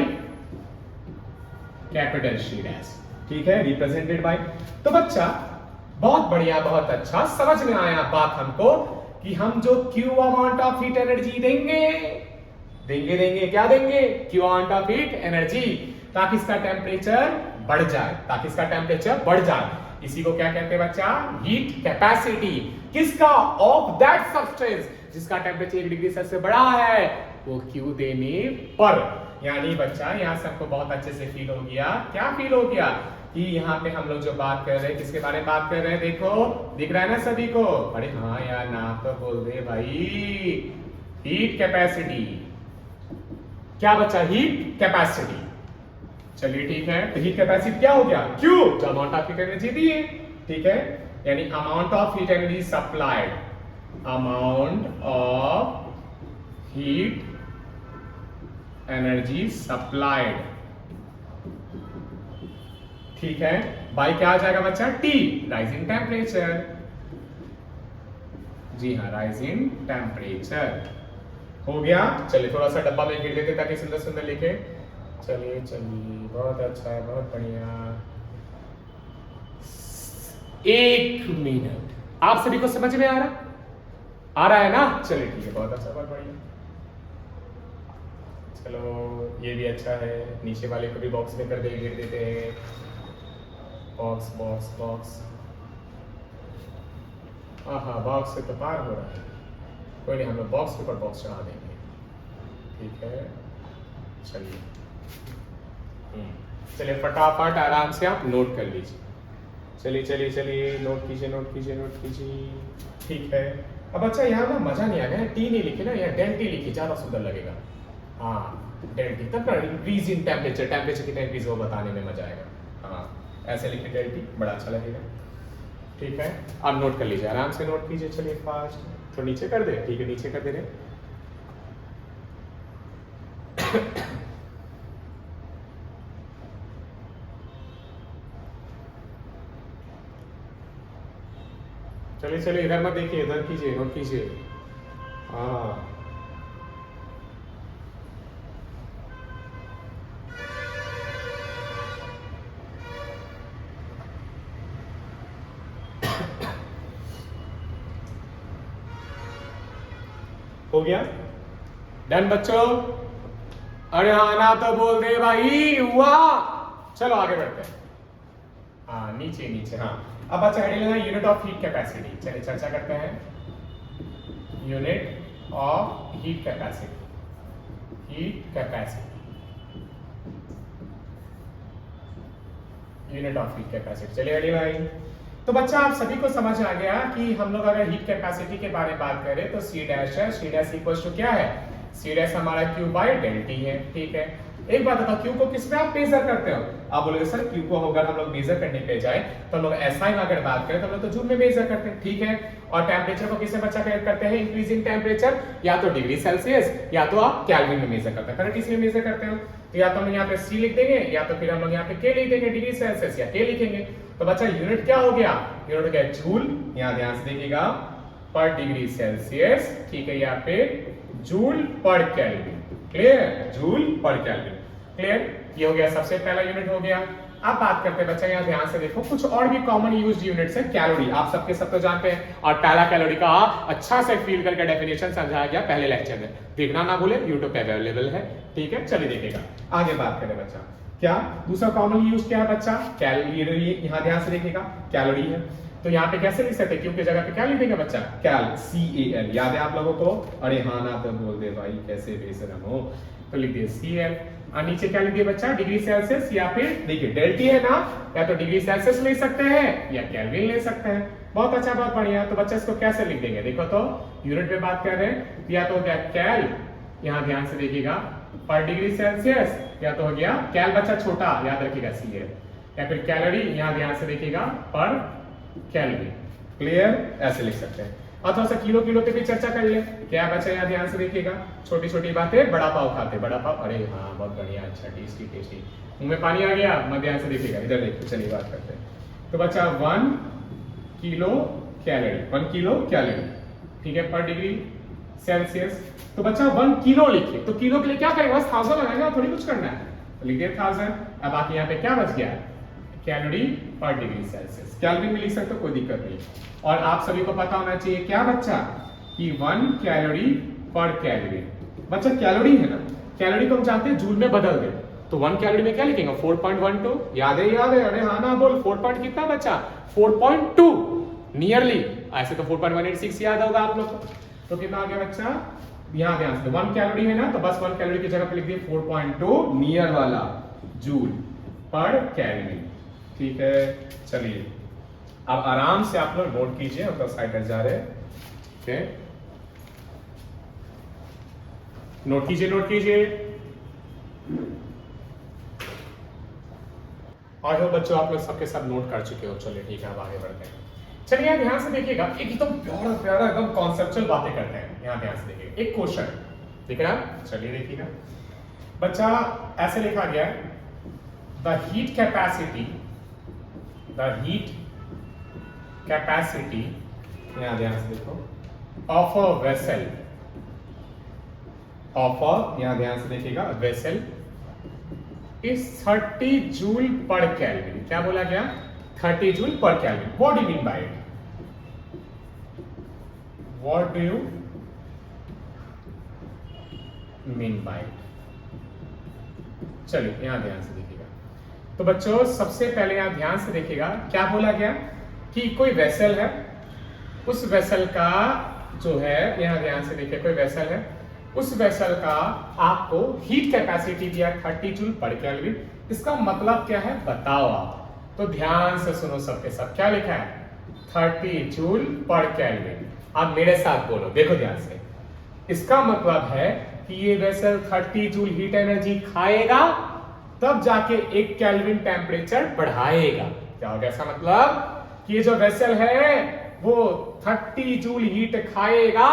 capital C dash, ठीक है, रिप्रेजेंटेड बाय। तो बच्चा बहुत बढ़िया, बहुत अच्छा, समझ में आया बात हमको कि हम जो Q amount of heat energy देंगे, क्या देंगे? Q amount of heat energy, ताकि इसका टेम्परेचर बढ़ जाए, ताकि इसका टेम्परेचर बढ़ जाए। इसी को क्या कहते हैं बच्चा? Heat capacity. किसका? ऑफ दैट सब्सटेंस जिसका टेम्परेचर 1 डिग्री सेल्सियस बढ़ा है, वो क्यू देने पर। यानी बच्चा यहाँ से हमको बहुत अच्छे से फील हो गया। क्या फील हो गया? कि यहाँ पे हम लोग जो बात कर रहे हैं, किसके बारे में बात कर रहे हैं? देखो, दिख रहा है ना सभी को? अरे हाँ यार, नाम तो बोल दे भाई। Heat capacity. क्या बच्चा? Heat capacity. चलिए ठीक है, तो हीट कैपेसिटी क्या हो गया? क्यू, जो अमाउंट ऑफ हीट एनर्जी दी है, ठीक है, यानी amount of heat energy supplied, amount of heat energy supplied, ठीक है, बाई क्या आ जाएगा बच्चा? T, rise in temperature. जी हाँ, राइज इन टेम्परेचर। हो गया? चलिए थोड़ा सा डब्बा में गिर देते ताकि सुंदर सुंदर लिखे। चलिए, बहुत अच्छा है, बहुत बढ़िया। 1 मिनट। आप सभी को समझ में आ रहा है ना? चलिए ठीक है, बहुत अच्छा, बहुत बढ़िया। चलो ये भी अच्छा है, नीचे वाले को भी बॉक्स में कर घेर देते हैं। बॉक्स बॉक्स बॉक्स, हाँ बॉक्स से तो पार हो रहा है, कोई नहीं, हम लोग बॉक्स के ऊपर बॉक्स चढ़ा देंगे। ठीक है, चलिए चलिए फटाफट आराम से आप नोट कर लीजिए। चलिए चलिए चलिए, नोट कीजिए नोट कीजिए नोट कीजिए। ठीक है, अब अच्छा यहाँ ना मजा नहीं आ गया, टी नहीं लिखी ना, यहाँ डेल्टी लिखी, ज्यादा सुंदर लगेगा। हाँ डेल्टी, तब ना इंक्रीज इन टेम्परेचर, टेम्परेचर कितना इंक्रीज हो बताने में मजा आएगा। हाँ ऐसे लिखे डेल्टी, बड़ा अच्छा लगेगा। ठीक है, आप नोट कर लीजिए, आराम से नोट कीजिए। चलिए फास्ट, तो नीचे कर दे। ठीक है, नीचे कर दे रहे। चलिए चलिए, इधर मत देखिए, इधर कीजिए, नोट कीजिए। हाँ हो गया, डन बच्चों? अरे हाँ ना तो बोल दे भाई, हुआ। चलो आगे बढ़ते हैं। हाँ नीचे नीचे, हाँ अब अच्छा हेडिंग है यूनिट ऑफ हीट कैपेसिटी। चलिए चर्चा करते हैं, unit of heat capacity, heat capacity, unit of heat capacity. चलिए हेडिंग भाई, तो बच्चा आप सभी को समझ आ गया कि हम लोग अगर हीट कैपेसिटी के बारे में बात करें तो सी डैश है, सी डैश इक्वल टू क्या है? सी डैश हमारा क्यू बाय डेल टी है। ठीक है, एक बात बताओ, क्यू को किस पे आप मेजर करते हो? आप बोलोगे सर क्यू को अगर हम लोग मेजर करने पे जाए तो हम लोग एसआई में अगर बात करें तो हम लोग तो जूल में मेजर करते हैं। ठीक है, और टेम्परेचर को किससे बच्चा करते हैं? इंक्रीजिंग टेम्परेचर, या तो डिग्री सेल्सियस या तो आप केल्विन में मेजर करते हैं। करेक्ट, इसमें मेजर करते हो तो या तो हम यहाँ पे सी लिख देंगे या तो फिर हम लोग यहाँ पे के लिख देंगे, डिग्री सेल्सियस या के लिखेंगे। तो बच्चा यूनिट क्या हो गया? यूनिट हो गया जूल, यहाँ ध्यान से देखिएगा, पर डिग्री सेल्सियस। ठीक है, यहाँ पे joule per kelvin. Clear, joule per kelvin. Clear, ये हो गया सबसे पहला यूनिट हो गया। अब बात करते हैं बच्चा, यहाँ ध्यान से देखो, कुछ और भी कॉमन यूज्ड यूनिट्स है। कैलोरी आप सबके सब तो जानते हैं, और पहला कैलोरी का अच्छा से फील करके डेफिनेशन समझाया गया पहले लेक्चर में, देखना ना भूले, यूट्यूब पे अवेलेबल है। ठीक है, चलिए देखिएगा, आगे बात करें बच्चा। क्या दूसरा कॉमन यूज क्या है बच्चा? कैलोरी। यहाँ ध्यान से देखिएगा, कैलोरी है, तो यहाँ पे कैसे लिख सकते हैं? क्यों की जगह पे क्या लिख देंगे बच्चा? कैल, CAL। याद है आप लोगों को? अरे हाँ ना तो बोल दे भाई, कैसे बेशरम हो। तो लिख दिए CL, और नीचे क्या लिख दिए बच्चा? डिग्री सेल्सियस, या फिर देखिए डेल्टी है ना, या तो डिग्री सेल्सियस ले सकते हैं या केल्विन ले सकते हैं। बहुत अच्छा, बहुत बढ़िया। तो बच्चा इसको कैसे लिख देंगे? देखो तो यूनिट पे बात कर रहे हैं, या तो हो गया कैल, यहाँ ध्यान से देखिएगा, पर डिग्री सेल्सियस, या तो हो गया कैल बच्चा छोटा, याद रखिएगा CL, या फिर कैलोरी, यहाँ ध्यान से देखिएगा, पर केल्विन। क्लियर, ऐसे लिख सकते हैं। और थोड़ा सा किलो किलो पे भी चर्चा कर ले। क्या बच्चा यहाँ ध्यान से देखिएगा, छोटी छोटी बातें, बड़ा पाव खाते, बड़ा पाव, अरे हाँ बहुत बढ़िया, अच्छा टेस्टी टेस्टी, मुंह में पानी आ गया, मैं ध्यान से देखिएगा, इधर देखिए। चलिए बात करते हैं, तो बच्चा 1 किलो कैलोरी, 1 किलो कैलोरी। ठीक है, पर डिग्री सेल्सियस। तो बच्चा 1 किलो लिखिए, तो किलो के लिए क्या करेंगे? बस 1000 लगाएंगे, थोड़ी कुछ करना है, तो लिख दिए 1000। अब बाकी यहाँ पे क्या बच गया? कैलोरी पर डिग्री सेल्सियस। केल्विन में लिख सकते हो, कोई दिक्कत नहीं। और आप सभी को पता होना चाहिए क्या बच्चा, कि 1 कैलोरी पर केल्विन। बच्चा कैलोरी है ना, कैलोरी को हम जानते हैं जूल में बदल दे, तो 1 कैलोरी में क्या लिखेंगे? 4.12। याद है, याद है? अरे हाँ ना बोल, 4 पॉइंट कितना बच्चा? 4.2 नियरली। ऐसे तो 4.186 याद होगा आप लोग को। तो कितना आ गया बच्चा? यहाँ ध्यान से, 1 कैलोरी है ना, तो बस 1 कैलोरी की जगह पे लिख दिए 4.2 नियर वाला जूल पर केल्विन। ठीक है, चलिए अब आराम से आप लोग नोट कीजिए, मतलब साइड पर जा रहे हैं। ठीक है, नोट कीजिए, नोट कीजिए। और बच्चों आप लोग सबके सब नोट कर चुके हो। चलिए ठीक है, अब आगे बढ़ते हैं। चलिए यहाँ ध्यान से देखिएगा, एकदम प्यारा प्यारा एकदम कॉन्सेप्चुअल बातें करते हैं। यहाँ ध्यान से देखिएगा, एक क्वेश्चन दिख रहा है, चलिए देखिएगा बच्चा, ऐसे लिखा गया, the heat capacity, the heat capacity, यहाँ ध्यान से देखो, of a vessel, of a, यहाँ ध्यान से देखिएगा, vessel is 30 joule per kelvin. क्या बोला गया? 30 joule per kelvin. What do you mean by it? What do you mean by it? चलिए यहां ध्यान से देखिएगा। तो बच्चों सबसे पहले यहां ध्यान से देखिएगा, क्या बोला गया कि कोई वेसल है, उस वेसल का जो है, यहां ध्यान से देखिए, कोई वेसल है, उस वेसल का आपको हीट कैपेसिटी दिया 30 जूल पर केल्विन। इसका मतलब क्या है बताओ आप। तो ध्यान से सुनो सबके सब, क्या लिखा है? 30 जूल पर केल्विन। आप मेरे साथ बोलो, देखो ध्यान से। इसका मतलब है कि ये वेसल 30 जूल हीट एनर्जी खाएगा, तब जाके 1 केल्विन टेम्परेचर बढ़ाएगा। क्या हो गया? ऐसा मतलब कि ये जो वेसल है वो 30 जूल हीट खाएगा,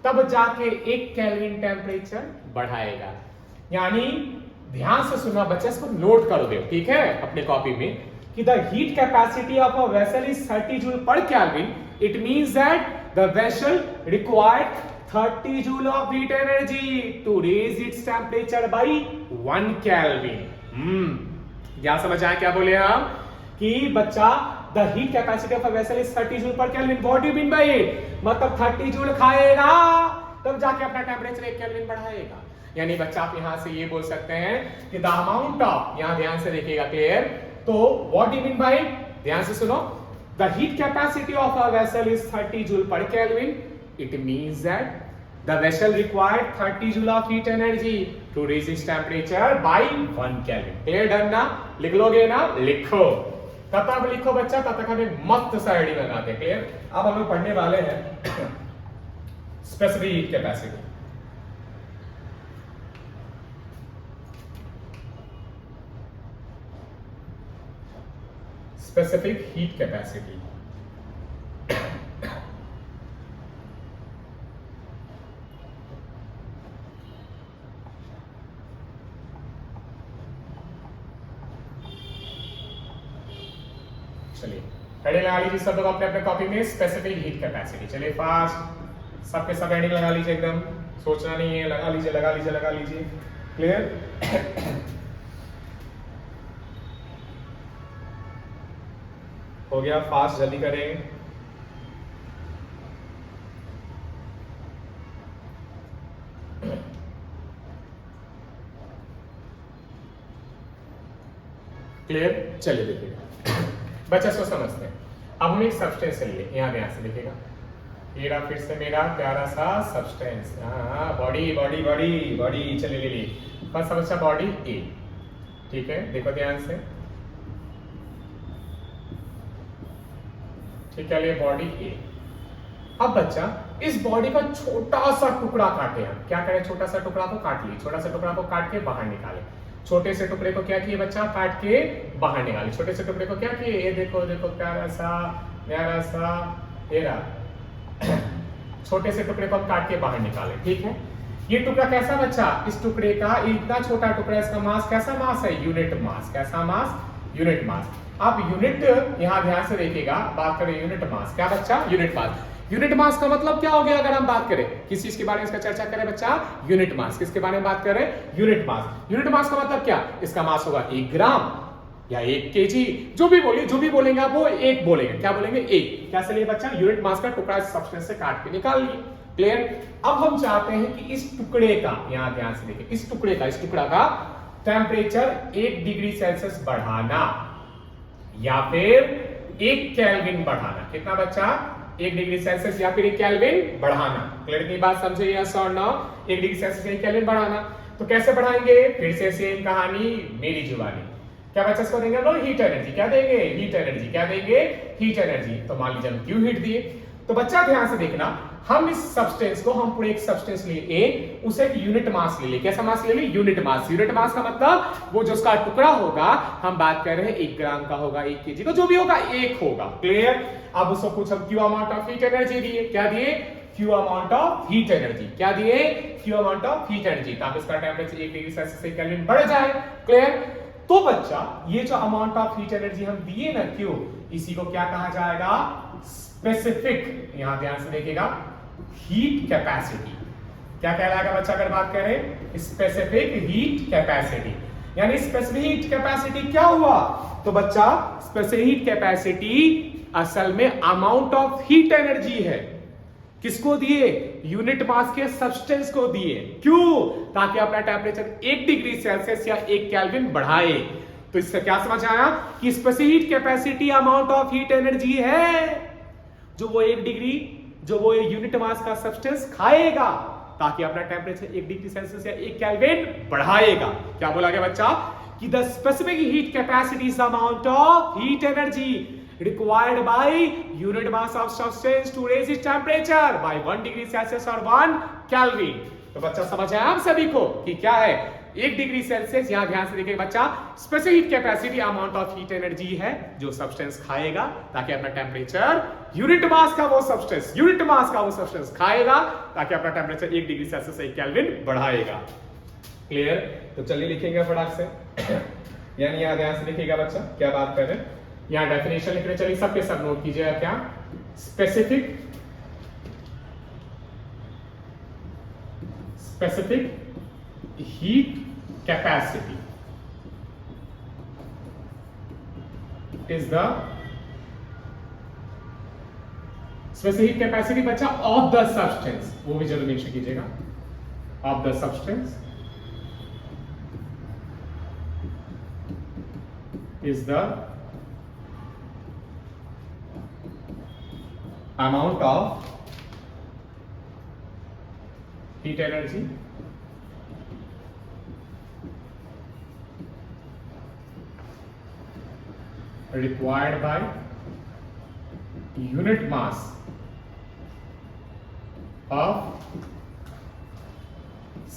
तब जाके 1 केल्विन टेम्परेचर बढ़ाएगा। यानी ध्यान से सुनना बच्चे, इसको नोट कर दो, ठीक है, अपने कॉपी में, कि the heat capacity of a vessel is 30 joule per kelvin. It means that the vessel required 30 joule of heat energy to raise its temperature by 1 kelvin. क्या समझ आया क्या बोले हम? कि बच्चा the heat capacity of a vessel is 30 joule per kelvin. What do you mean by it? मतलब 30 joule खाएगा, तब जाके अपना टेम्परेचर 1 केल्विन बढ़ाएगा। यानी बच्चा आप यहां से ये बोल सकते हैं कि द अमाउंट ऑफ, यहां ध्यान से देखिएगा, क्लियर? तो what do you mean by it? ध्यान से सुनो, the heat capacity of a vessel is 30 joule per kelvin. It means that the vessel required 30 joule of heat energy to raise its temperature by 1 kelvin. clear? done ना? लिख लोगे ना? लिखो, तब तक लिखो बच्चा, तब तक हमें मस्त सा आईडी लगाते हैं। क्लियर? अब हम लोग पढ़ने वाले हैं specific heat capacity. Specific heat capacity. चलिए हेडिंग लगा लीजिए सब लोग अपने अपने कॉपी में, स्पेसिफिक हीट कैपेसिटी। चलिए फास्ट सबके सब हेडिंग लगा लीजिए, एकदम सोचना नहीं है, लगा लीजिए लगा लीजिए लगा लीजिए। क्लियर? हो गया? फास्ट जल्दी करें। क्लियर? चलिए देखिएगा बच्चा, इसको समझते हैं। अब हम एक सब्सटेंस लिए, यहाँ ध्यान से देखिएगा, ये रहा फिर से मेरा प्यारा सा सब्सटेंस। हाँ, बॉडी बॉडी बॉडी बॉडी। चलिए ले ली फर्स्ट समस्या, बॉडी ए, ठीक है, देखो ध्यान से, ठीक है, ये बॉडी ए। अब बच्चा इस बॉडी का छोटा सा टुकड़ा काटे हम, क्या करें? छोटा सा टुकड़ा को काट लिए, छोटा सा टुकड़ा को काट के बाहर निकाले। छोटे से टुकड़े को क्या किए बच्चा? काट के बाहर निकाले। छोटे से टुकड़े को क्या किए? ये देखो देखो, प्यारा सा ये रहा छोटे से टुकड़े को हम काट के बाहर निकाले, ठीक है। ये टुकड़ा कैसा बच्चा? इस टुकड़े का इतना छोटा टुकड़ा, इसका मास कैसा मास है? Unit mass. कैसा मास? Unit mass. आप यूनिट यहां ध्यान से देखिएगा, बात करें यूनिट मास, क्या बच्चा? Unit mass. यूनिट मास का मतलब क्या हो गया? अगर हम बात करें किस चीज के बारे में इसका चर्चा करें बच्चा? Unit mass. किसके बारे में बात करें? Unit mass. यूनिट मास का मतलब क्या? इसका मास होगा 1 ग्राम या 1 केजी, जो भी बोलेंगे आप वो एक बोलेंगे। क्या बोलेंगे? एक। कैसे लिए बच्चा? यूनिट मास का टुकड़ा इस सब्सटेंस से काट के निकाल लिए। क्लियर? अब हम चाहते हैं कि इस टुकड़े का, यहां ध्यान से देखिए, इस टुकड़ा का टेम्परेचर 1 डिग्री सेल्सियस बढ़ाना या फिर 1 केल्विन बढ़ाना। कितना बच्चा? 1 डिग्री सेल्सियस या फिर 1 केल्विन बढ़ाना। क्लियर की बात समझे? यस और नो? 1 डिग्री सेल्सियस या 1 केल्विन बढ़ाना। तो कैसे बढ़ाएंगे? फिर से सेम कहानी, मेरी जुबानी। क्या बच्चा इसको देंगे? No heat energy. क्या देंगे? Heat energy. क्या देंगे? Heat energy. तो मान लीजिए हम क्यों हीट दिए, तो बच्चा ध्यान से देखना, हम इस सब्सटेंस को, हम पूरे एक सब्सटेंस लिए ए, उसे एक यूनिट मास ले लिए। कैसा मास ले लिए? Unit mass. यूनिट मास का मतलब वो जो उसका टुकड़ा होगा, हम बात कर रहे हैं 1 ग्राम का होगा, 1 केजी का, जो भी होगा 1 होगा। क्लियर? अब उसको कुछ हम Q amount of heat energy दिए। क्या दिए? Q amount of heat energy. क्या दिए? Q amount of heat energy, ताकि इसका टेम्परेचर 1 डिग्री सेल्सियस से केल्विन बढ़ जाए। क्लियर? तो बच्चा ये जो अमाउंट ऑफ हीट एनर्जी हम दिए ना, क्यू, इसी को क्या कहा जाएगा? स्पेसिफिक, यहां ध्यान से देखिएगा, हीट कैपेसिटी। क्या कहलाएगा बच्चा अगर बात करें? Specific heat capacity. यानी स्पेसिफिक हीट कैपेसिटी क्या हुआ? तो बच्चा स्पेसिफिक हीट कैपेसिटी असल में अमाउंट ऑफ हीट एनर्जी है। किसको दिए? यूनिट मास के सब्सटेंस को दिए। क्यों? ताकि अपना टेम्परेचर 1 डिग्री सेल्सियस या 1 केल्विन बढ़ाए। तो इससे क्या समझ आया कि specific heat capacity amount of heat energy है जो वो 1 डिग्री, जो वो यूनिट मास का सब्सटेंस खाएगा ताकि अपना टेम्परेचर 1 डिग्री सेल्सियस या 1 केल्विन बढ़ाएगा। क्या बोला गया बच्चा? कि the specific heat capacity is amount of heat energy required by unit mass of substance to raise its temperature by 1 degree Celsius or 1 Kelvin। तो बच्चा समझ आया आप सभी को कि क्या है 1 डिग्री सेल्सियस। यहां ध्यान से देखिए बच्चा, specific heat capacity amount of heat energy है जो सब्सटेंस खाएगा ताकि अपना टेम्परेचर यूनिट मास का वो सब्सटेंस खाएगा ताकि अपना टेम्परेचर 1 डिग्री सेल्सियस 1 केल्विन बढ़ाएगा। क्लियर? तो चलिए लिखेंगे फटाक से। यानी यहां ध्यान से देखिएगा बच्चा, क्या बात कर रहे हैं। यहां डेफिनेशन लिख रहे, चलिए सबके सब नोट कीजिएगा। क्या? Specific heat capacity is the specific heat capacity बच्चा ऑफ द सब्सटेंस, वो भी जरूर मेंशन कीजिएगा, of the substance is the amount of heat energy required by unit mass of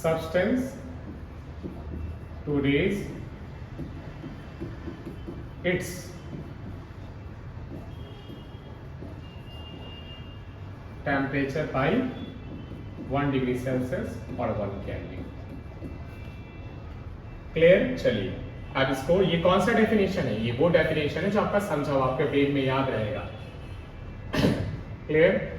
substance to raise its temperature by 1 degree Celsius और 1 kelvin. Clear? चलिए अब इसको, ये कौन सा डेफिनेशन है? ये वो डेफिनेशन है जो आपका समझा हुआ, आपके ब्रेन में याद रहेगा। क्लियर?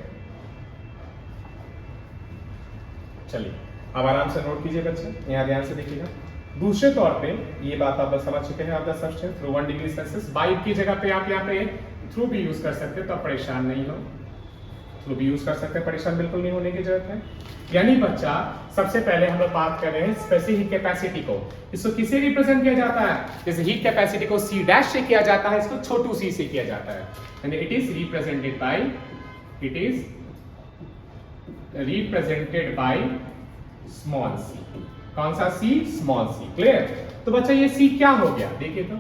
चलिए अब आराम से नोट कीजिए बच्चे, यहां ध्यान से देखिएगा। दूसरे तौर पे ये बात आप बस समझ चुके हैं, आप substance through 1 degree Celsius, by की जगह पे आप यहाँ पे थ्रू भी यूज कर सकते हैं, तो आप परेशान नहीं हो, तो भी यूज कर सकते हैं, परेशान बिल्कुल नहीं होने की जरूरत है। यानी बच्चा सबसे पहले हम लोग बात कर रहे हैं स्पेसिफिक हीट कैपेसिटी को। इसको किसे रिप्रेजेंट किया जाता है? जैसे हीट कैपेसिटी को C डैश से किया जाता है, इसको छोटू c से किया जाता है, यानी it is represented by small c। कौन सा c? Small c। क्लियर? तो बच्चा ये c क्या हो गया? देखिए तो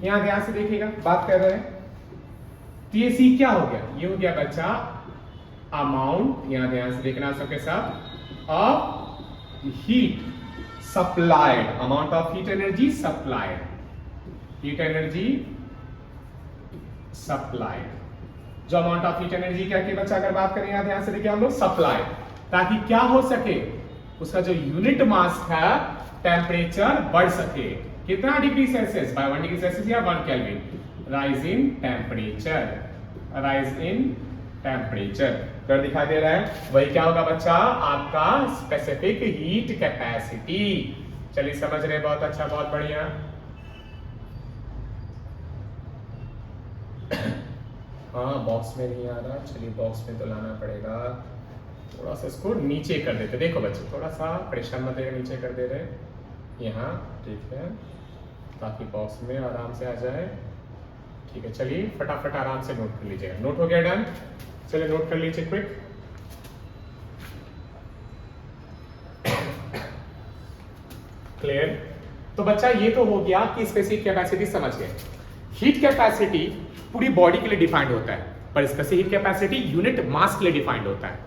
यहां ध्यान से देखिएगा, बात कर रहे हैं, तो ये c क्या हो गया? ये हो गया बच्चा अमाउंट, यहां ध्यान से देखना सबके साथ, of heat supplied, amount of heat energy supplied, heat energy supplied. जो अमाउंट ऑफ हीट एनर्जी क्या की बच्चा अगर बात करें, यहां ध्यान से देखिए हम लोग, सप्लाइड, ताकि क्या हो सके, उसका जो यूनिट मास है टेम्परेचर बढ़ सके। कितना degree Celsius? By 1 degree Celsius या 1 केल्विन। राइज इन टेम्परेचर कर दिखाई दे रहा है, वही क्या होगा बच्चा? आपका स्पेसिफिक हीट कैपेसिटी। चलिए समझ रहे हैं, बहुत अच्छा, बहुत बढ़िया। हाँ बॉक्स में नहीं आ रहा, चलिए बॉक्स में तो लाना पड़ेगा, थोड़ा सा इसको नीचे कर देते। देखो बच्चे थोड़ा सा परेशान मत होइए, नीचे कर दे रहे यहाँ, ठीक है, ताकि बॉक्स में आराम से आ जाए। ठीक है, चलिए फटाफट आराम से नोट कर लीजिएगा। नोट हो गया? डन? चलिए नोट कर लीजिए क्विक। क्लियर? तो बच्चा ये तो हो गया कि स्पेसिफिक कैपेसिटी समझ गए। हीट कैपेसिटी पूरी बॉडी के लिए डिफाइंड होता है, पर specific heat capacity unit mass के लिए डिफाइंड होता है।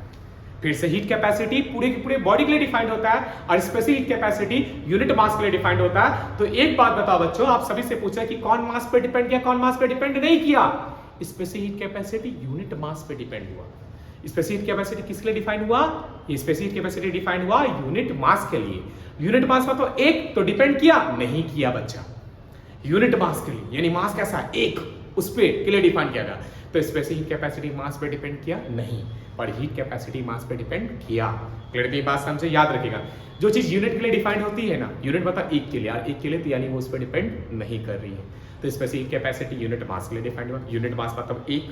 फिर से हीट कैपेसिटी पूरे के पूरे बॉडी के लिए डिफाइंड होता है और specific heat capacity unit mass के लिए डिफाइंड होता है। तो एक बात बताओ बच्चों, आप सभी से पूछा कि कौन मास पे डिपेंड किया, कौन मास पे डिपेंड नहीं किया? Specific heat capacity unit mass पे डिपेंड हुआ। स्पेसिफिक हीट कैपेसिटी किसके लिए डिफाइंड हुआ? स्पेसिफिक हीट कैपेसिटी डिफाइंड हुआ यूनिट मास के लिए। यूनिट मास पर तो एक तो डिपेंड किया नहीं किया बच्चा, यूनिट मास के लिए, यानी मास कैसा एक, उस पे के लिए डिफाइन किया गया। तो स्पेसिफिक हीट कैपेसिटी मास पे डिपेंड किया नहीं, और हीट कैपेसिटी मास पे डिपेंड किया। क्लियर? ये बात समझे, याद रखिएगा। जो चीज यूनिट के लिए डिफाइंड होती है ना, यूनिट मतलब एक के लिए, और एक के लिए तो यानी वो उस पर डिपेंड नहीं कर रही है। तो स्पेसिफिक कैपेसिटी यूनिट मास के लिए डिफाइंड हुआ। यूनिट मास मतलब एक,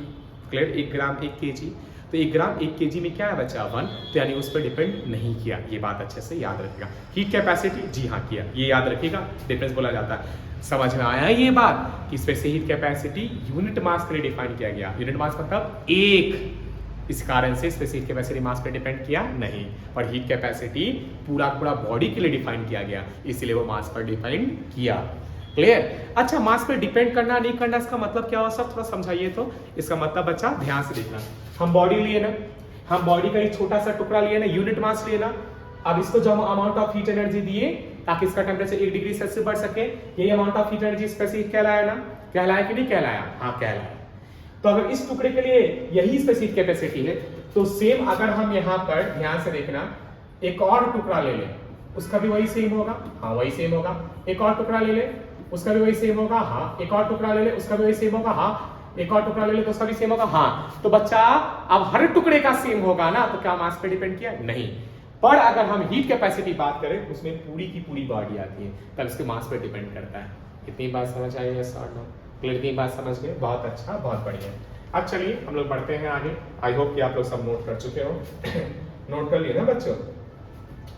क्लियर, 1 ग्राम 1 केजी। तो 1 ग्राम 1 केजी में क्या है बच्चा 1, तो यानी उस पर डिपेंड नहीं किया। ये बात अच्छे से याद रखेगा। हीट कैपेसिटी, जी हाँ किया, ये याद रखिएगा, डिफरेंस बोला जाता है। समझ में आया ये बात कि specific heat capacity unit mass के लिए डिफाइन किया गया। यूनिट मास मतलब एक, इस कारण से स्पेसिफिक कैपेसिटी मास पे डिपेंड किया नहीं। और हीट कैपेसिटी पूरा पूरा बॉडी के लिए डिफाइन किया गया, इसलिए वो मास पर डिपेंड किया। क्लियर? अच्छा, मास पे डिपेंड करना नहीं करना इसका मतलब क्या हुआ सब थोड़ा समझाइए। तो इसका मतलब बच्चा ध्यान से देखना, हम बॉडी लिए ना, हम बॉडी का एक छोटा सा टुकड़ा लिए ना, यूनिट मास लिए ना। अब इसको जो हम अमाउंट ऑफ हीट एनर्जी दिए ताकि इसका टेम्परेचर 1 डिग्री सेल्सियस बढ़ सके, यही amount of heat energy specific कहलाया ना, कहलाया कि नहीं कहलाया? हाँ कहलाया। तो अगर इस टुकड़े के लिए यही स्पेसिफिक कैपेसिटी है, तो सेम अगर हम यहाँ पर ध्यान से देखना एक और टुकड़ा ले लें, उसका भी वही सेम होगा, हाँ वही सेम होगा। एक और टुकड़ा ले ले, उसका भी वही सेम होगा, हाँ। एक और टुकड़ा ले ले, उसका भी वही सेम होगा, हाँ। एक और टुकड़ा ले ले तो उसका भी सेम होगा, हाँ। तो बच्चा अब हर टुकड़े का सेम होगा ना, तो क्या मास पे डिपेंड किया? नहीं। पर अगर हम हीट कैपेसिटी बात करें, उसमें पूरी की पूरी बॉडी आती है, तब इसके मास पे डिपेंड करता है। इतनी बात समझ आई है सर? क्लियर बात समझ गए? बहुत अच्छा, बहुत बढ़िया। अब चलिए हम लोग बढ़ते हैं आगे। आई होप कि आप लोग सब नोट कर चुके हो। नोट कर लिए ना बच्चों?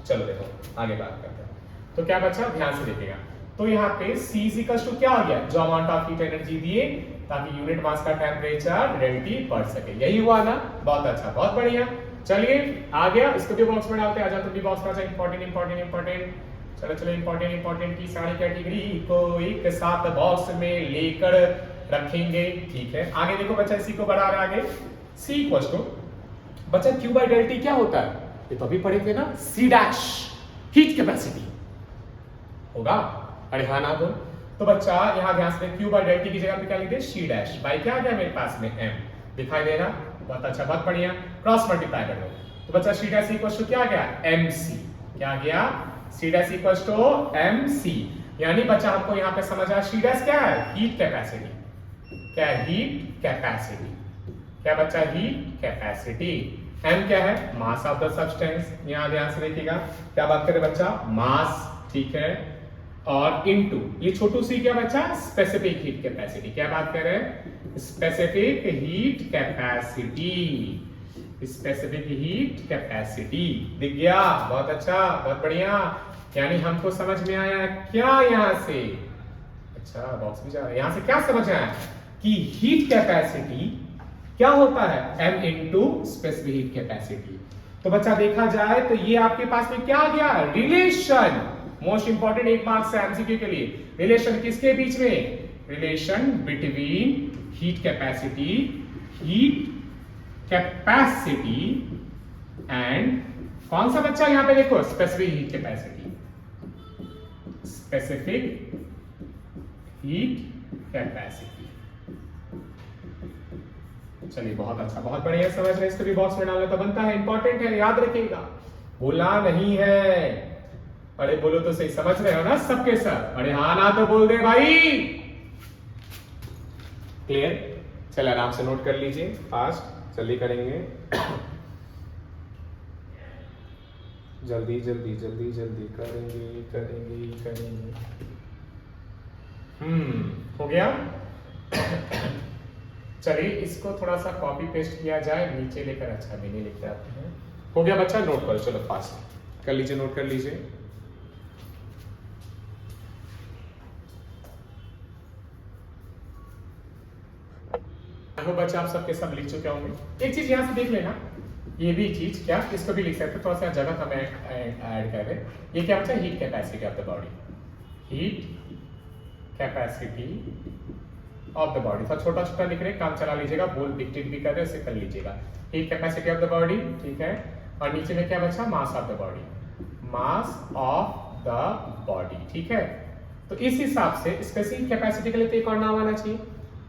चलो देखो आगे बात करते हैं। तो क्या बच्चा ध्यान से देखिएगा, तो यहाँ पे C इक्वल्स टू क्या हो गया, जो अमाउंट ऑफ हीट एनर्जी दिए ताकि यूनिट मास का टेम्परेचर रिलेटिव बढ़ सके, यही हुआ ना? बहुत अच्छा, बहुत बढ़िया। चलिए आ गया, इसको भी बॉक्स में डालते हैं। आ जाओ तुम भी बॉक्स में, अच्छा इंपॉर्टेंट इंपॉर्टेंट इंपॉर्टेंट, चलो चलो इंपॉर्टेंट इंपॉर्टेंट की सारी कैटेगरी को एक साथ बॉक्स में लेकर रखेंगे, ठीक है। आगे देखो बच्चा, इसी को बढ़ा रहे आगे। C इक्वल्स टू बच्चा Q बाई डेल टी क्या होता है, ये तो अभी पढ़े थे ना, C डैश हीट कैपेसिटी होगा। अरे हाँ ना बोल। तो बच्चा यहाँ ध्यान से Q बाई डेल टी की जगह पे क्या लिख दे, C डैश बाई क्या आ गया मेरे पास में M, दिखाई दे रहा? बहुत अच्छा, बहुत बढ़िया। क्रॉस मल्टीप्लाई कर दो, तो बच्चा C डैश इक्वल्स टू क्या आ गया, MC। क्या आ गया? C dash equals to MC। यानी बच्चा हमको यहाँ पे समझ आया, C डैश क्या है, हीट कैपेसिटी। क्या है? Heat capacity. क्या बच्चा? Heat capacity. M क्या है? मास ऑफ द सब्सटेंस। यहाँ ध्यान से देखिएगा, क्या बात करें बच्चा, मास, ठीक है। और इनटू ये छोटू सी क्या बच्चा, स्पेसिफिक हीट कैपेसिटी। क्या बात कर रहे हैं, specific heat capacity, specific heat capacity. दिख गया? बहुत अच्छा, बहुत बढ़िया। यानी हमको समझ में आया क्या यहाँ से, अच्छा बॉक्स भी जा रहा है, यहाँ से क्या समझ आया कि हीट कैपेसिटी क्या होता है, m into specific heat capacity. तो बच्चा देखा जाए तो ये आपके पास में क्या आ गया, रिलेशन। मोस्ट इंपॉर्टेंट एक मार्क्स है एमसीक्यू के लिए, रिलेशन किसके बीच में, relation between heat capacity and कौन सा बच्चा यहां पे देखो, specific heat capacity, specific heat capacity. चलिए बहुत अच्छा, बहुत बढ़िया, समझ रहे। इसको भी बॉक्स में डालना तो बनता है, इंपॉर्टेंट है, याद रखिएगा, बोला नहीं है। अरे बोलो तो सही, समझ रहे हो ना सबके सब? अरे हाँ ना तो बोल दे भाई। क्लियर? चलो आराम से नोट कर लीजिए, फास्ट जल्दी करेंगे। जल्दी जल्दी जल्दी जल्दी करेंगे करेंगे करेंगे। हो गया। चलिए इसको थोड़ा सा कॉपी पेस्ट किया जाए नीचे लेकर, अच्छा भी नहीं लिखते आते हैं। हो गया बच्चा, नोट करो, चलो फास्ट कर लीजिए, नोट कर लीजिए। देखो बच्चा आप सबके सब लिख चुके होंगे। एक चीज यहां से देख लेना, ये भी चीज क्या, इसको भी लिख सकते हैं, थोड़ा सा जगह हमें ऐड कर रहे। ये क्या बच्चा, heat capacity of the body, heat capacity of the body. थोड़ा छोटा छोटा लिख रहे, काम चला लीजिएगा, बोल डिक्टेट भी कर रहे उससे कर लीजिएगा। Heat capacity of the body, ठीक है। और नीचे में क्या बचा, मास of the body, mass of the body, ठीक है। तो इस हिसाब से स्पेसिफिक कैपेसिटी के लिए तो एक और नाम आना चाहिए,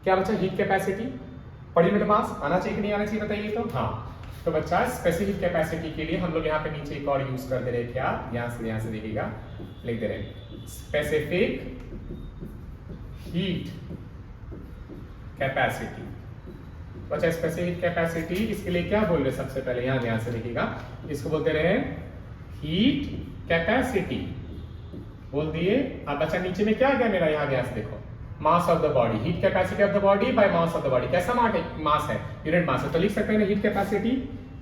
क्या बच्चा, heat capacity per unit mass. आना चाहिए कि नहीं आना चाहिए बताइए तो? हाँ। तो बच्चा स्पेसिफिक कैपेसिटी के लिए हम लोग यहाँ पे नीचे एक और यूज कर दे रहे, क्या, यहाँ से देखिएगा, लिख दे रहे स्पेसिफिक हीट कैपेसिटी। बच्चा स्पेसिफिक कैपेसिटी, इसके लिए क्या बोल रहे सबसे पहले, यहाँ ध्यान से देखिएगा, इसको बोलते रहे हीट कैपेसिटी बोल दिए। अब बच्चा नीचे में क्या आ गया मेरा, यहाँ गया देखो, मास of the body, heat capacity of the body by mass of the body. कैसा मास है, यूनिट मास है, तो लिख सकते हैं ना heat capacity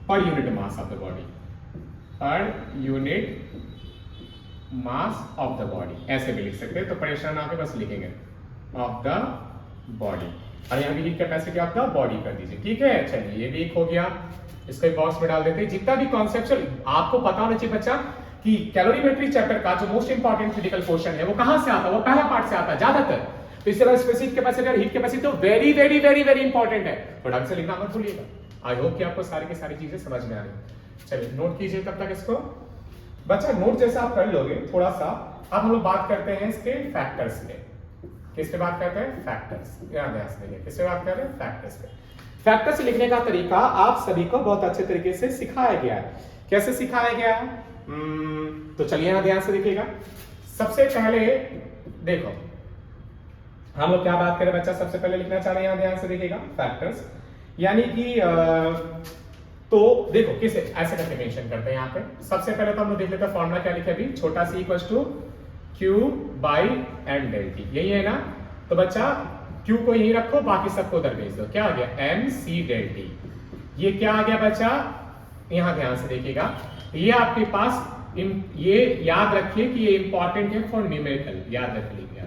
per unit mass of the body, per unit mass of the body, ऐसे भी लिख सकते हैं। तो परेशान आके बस लिखेंगे ऑफ द बॉडी, और यहाँ भी heat capacity of the body कर दीजिए। ठीक है, चलिए ये भी एक हो गया, इसको एक बॉक्स में डाल देते हैं। जितना भी कॉन्सेप्चुअल आपको पता होना चाहिए बच्चा कि कैलोरीमेट्री चैप्टर का जो मोस्ट इंपॉर्टेंट क्रिटिकल क्वेश्चन है वो कहां से आता है, वो पहला पार्ट से आता है ज्यादातर। तो इसके बाद स्पेसिफिक कैपेसिटी और हीट कैपेसिटी तो very very very very important है, तो ढंग से लिखना मत भूलिएगा। आई होप कि आपको सारी की सारी चीजें समझ में आ रही। चलिए नोट कीजिए तब तक इसको बच्चा, नोट जैसा आप कर लोगे थोड़ा सा। अब हम लोग बात करते हैं इसके फैक्टर्स पे। किस पे बात करते हैं, फैक्टर्स। यहाँ ध्यान से देखिए, किस पे बात कर रहे हैं, फैक्टर्स पे। फैक्टर्स लिखने का तरीका आप सभी को बहुत अच्छे तरीके से सिखाया गया है। कैसे सिखाया गया है, तो चलिए यहां ध्यान से देखिएगा। सबसे पहले देखो हम लोग क्या बात करें बच्चा, सबसे पहले लिखना चाह रहे हैं, यहां ध्यान से देखिएगा फैक्टर्स, यानी कि तो देखो किसे ऐसे करके मेंशन करते हैं यहाँ पे। सबसे पहले तो हम लोग देख लेते हैं फॉर्मूला क्या लिखे अभी, छोटा C equal to Q by M del T, यही है ना। तो बच्चा Q को यही रखो, बाकी सबको उधर भेज दो। क्या आ गया, एम सी डेल टी। ये क्या आ गया बच्चा, यहां ध्यान से देखिएगा, ये आपके पास ये याद रखिए कि ये इंपॉर्टेंट है फॉर न्यूमेरिकल, याद रख लीजिए,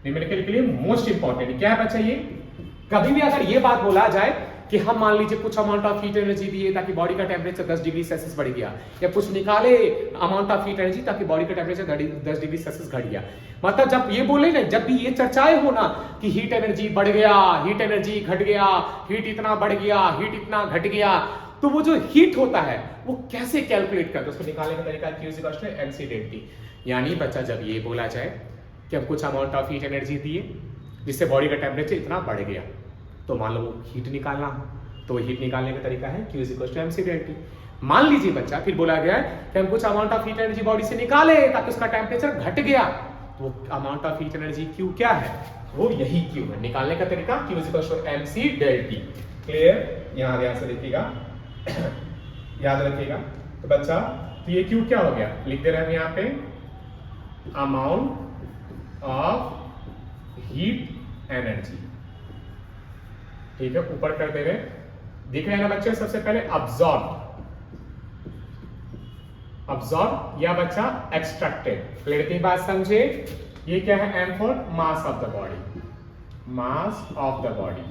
न्यूमेरिकल के लिए मोस्ट इंपॉर्टेंट क्या है बच्चा। ये कभी भी अगर ये बात बोला जाए कि हम मान लीजिए कुछ अमाउंट ऑफ हीट एनर्जी दिए ताकि बॉडी का टेम्परेचर 10 डिग्री सेल्सियस बढ़ गया, या कुछ निकाले अमाउंट ऑफ हीट एनर्जी ताकि बॉडी का टेम्परेचर 10 डिग्री सेल्सियस घट गया, मतलब जब ये बोले ना, जब भी ये चर्चाएं हो ना कि हीट एनर्जी बढ़ गया, हीट एनर्जी घट गया, हीट इतना बढ़ गया, हीट इतना घट गया, तो वो जो हीट होता है वो कैसे कैलकुलेट करते हैं, उसको निकालने का तरीका Q is equal to mc del T. यानी बच्चा जब ये बोला जाए कि हम कुछ अमाउंट ऑफ हीट एनर्जी दिए जिससे बॉडी का टेम्परेचर इतना बढ़ गया, तो मान लो वो हीट निकालना हो, तो हीट निकालने का तरीका है Q is equal to mc del T. मान लीजिए बच्चा फिर बोला गया है कि हम कुछ amount of heat energy body से निकाले ताकि उसका टेम्परेचर घट गया, तो वो amount of heat energy Q क्या है, वो यही Q है। निकालने का तरीका Q is equal to mc del T. Clear, यहां ध्यान से देखिएगा, याद रखिएगा। तो बच्चा तो ये Q क्या हो गया, लिख दे रहे हैं यहाँ पे अमाउंट ऑफ हीट एनर्जी। ठीक है, ऊपर कर दे रहे, दिख रहे हैं ना बच्चे। सबसे पहले अब्सॉर्ब या बच्चा एक्सट्रैक्टेड। लड़की बात समझे, ये क्या है, M for mass of the body, mass of the body.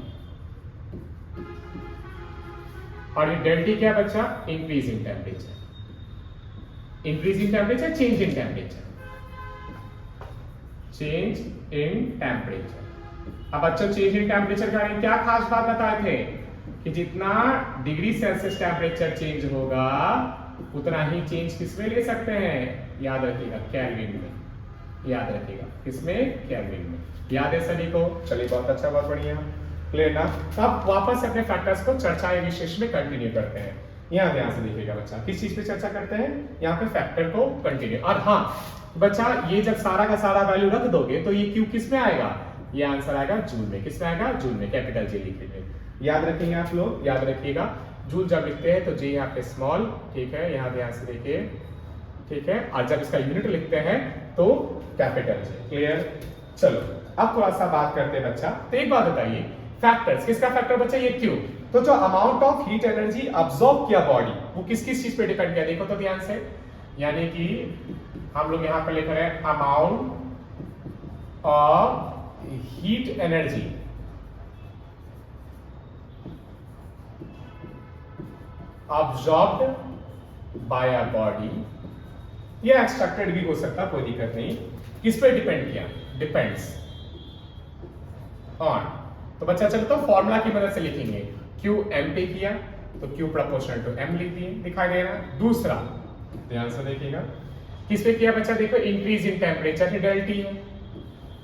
और ये डेल टी क्या बच्चा, increase in temperature. Increase in temperature, change in temperature, change in temperature. अब बच्चों चेंज इन टेम्परेचर का क्या खास बात बताए थे कि जितना डिग्री सेल्सियस टेम्परेचर चेंज होगा उतना ही चेंज किसमें ले सकते हैं, याद रखिएगा केल्विन में। याद रखिएगा किसमें, केल्विन में। याद है सभी को, चलिए बहुत अच्छा, बहुत बढ़िया, क्लियर ना। अब वापस अपने फैक्टर्स को चर्चा या विशेष में कंटिन्यू करते हैं। यहाँ ध्यान से देखिएगा बच्चा, किस चीज पे चर्चा करते हैं, यहाँ पे फैक्टर को कंटिन्यू। और हाँ बच्चा, ये जब सारा का सारा वैल्यू रख दोगे तो ये Q किस में आएगा, ये आंसर आएगा जूल में। किस में आएगा, जूल में, कैपिटल J लिखेंगे। याद रखेंगे आप लोग, याद रखिएगा। जूल जब लिखते हैं तो J यहाँ पे स्मॉल, ठीक है, यहाँ ध्यान से देखिए, ठीक है। और जब इसका यूनिट लिखते हैं तो कैपिटल J। क्लियर, चलो अब थोड़ा सा बात करते हैं बच्चा। तो एक बात बताइए, फैक्टर्स, किसका फैक्टर बच्चा, ये Q। तो जो amount of heat energy absorb किया बॉडी, वो किस किस चीज पे डिपेंड किया, देखो तो ध्यान से। यानी कि हम लोग यहां पर लिख रहे हैं amount of heat energy absorbed by a body, ये एक्सट्रैक्टेड भी हो सकता, कोई दिक्कत नहीं। किस पे डिपेंड किया, डिपेंड्स ऑन। तो बच्चा चलो तो फॉर्मूला की मदद से लिखेंगे, Q M पे किया तो Q प्रोपोर्शनल टू M लिख दिए, दिखाई दे रहा है। दूसरा ध्यान से देखिएगा, किस पे किया बच्चा, देखो इंक्रीज इन टेम्परेचर ही डेल टी है।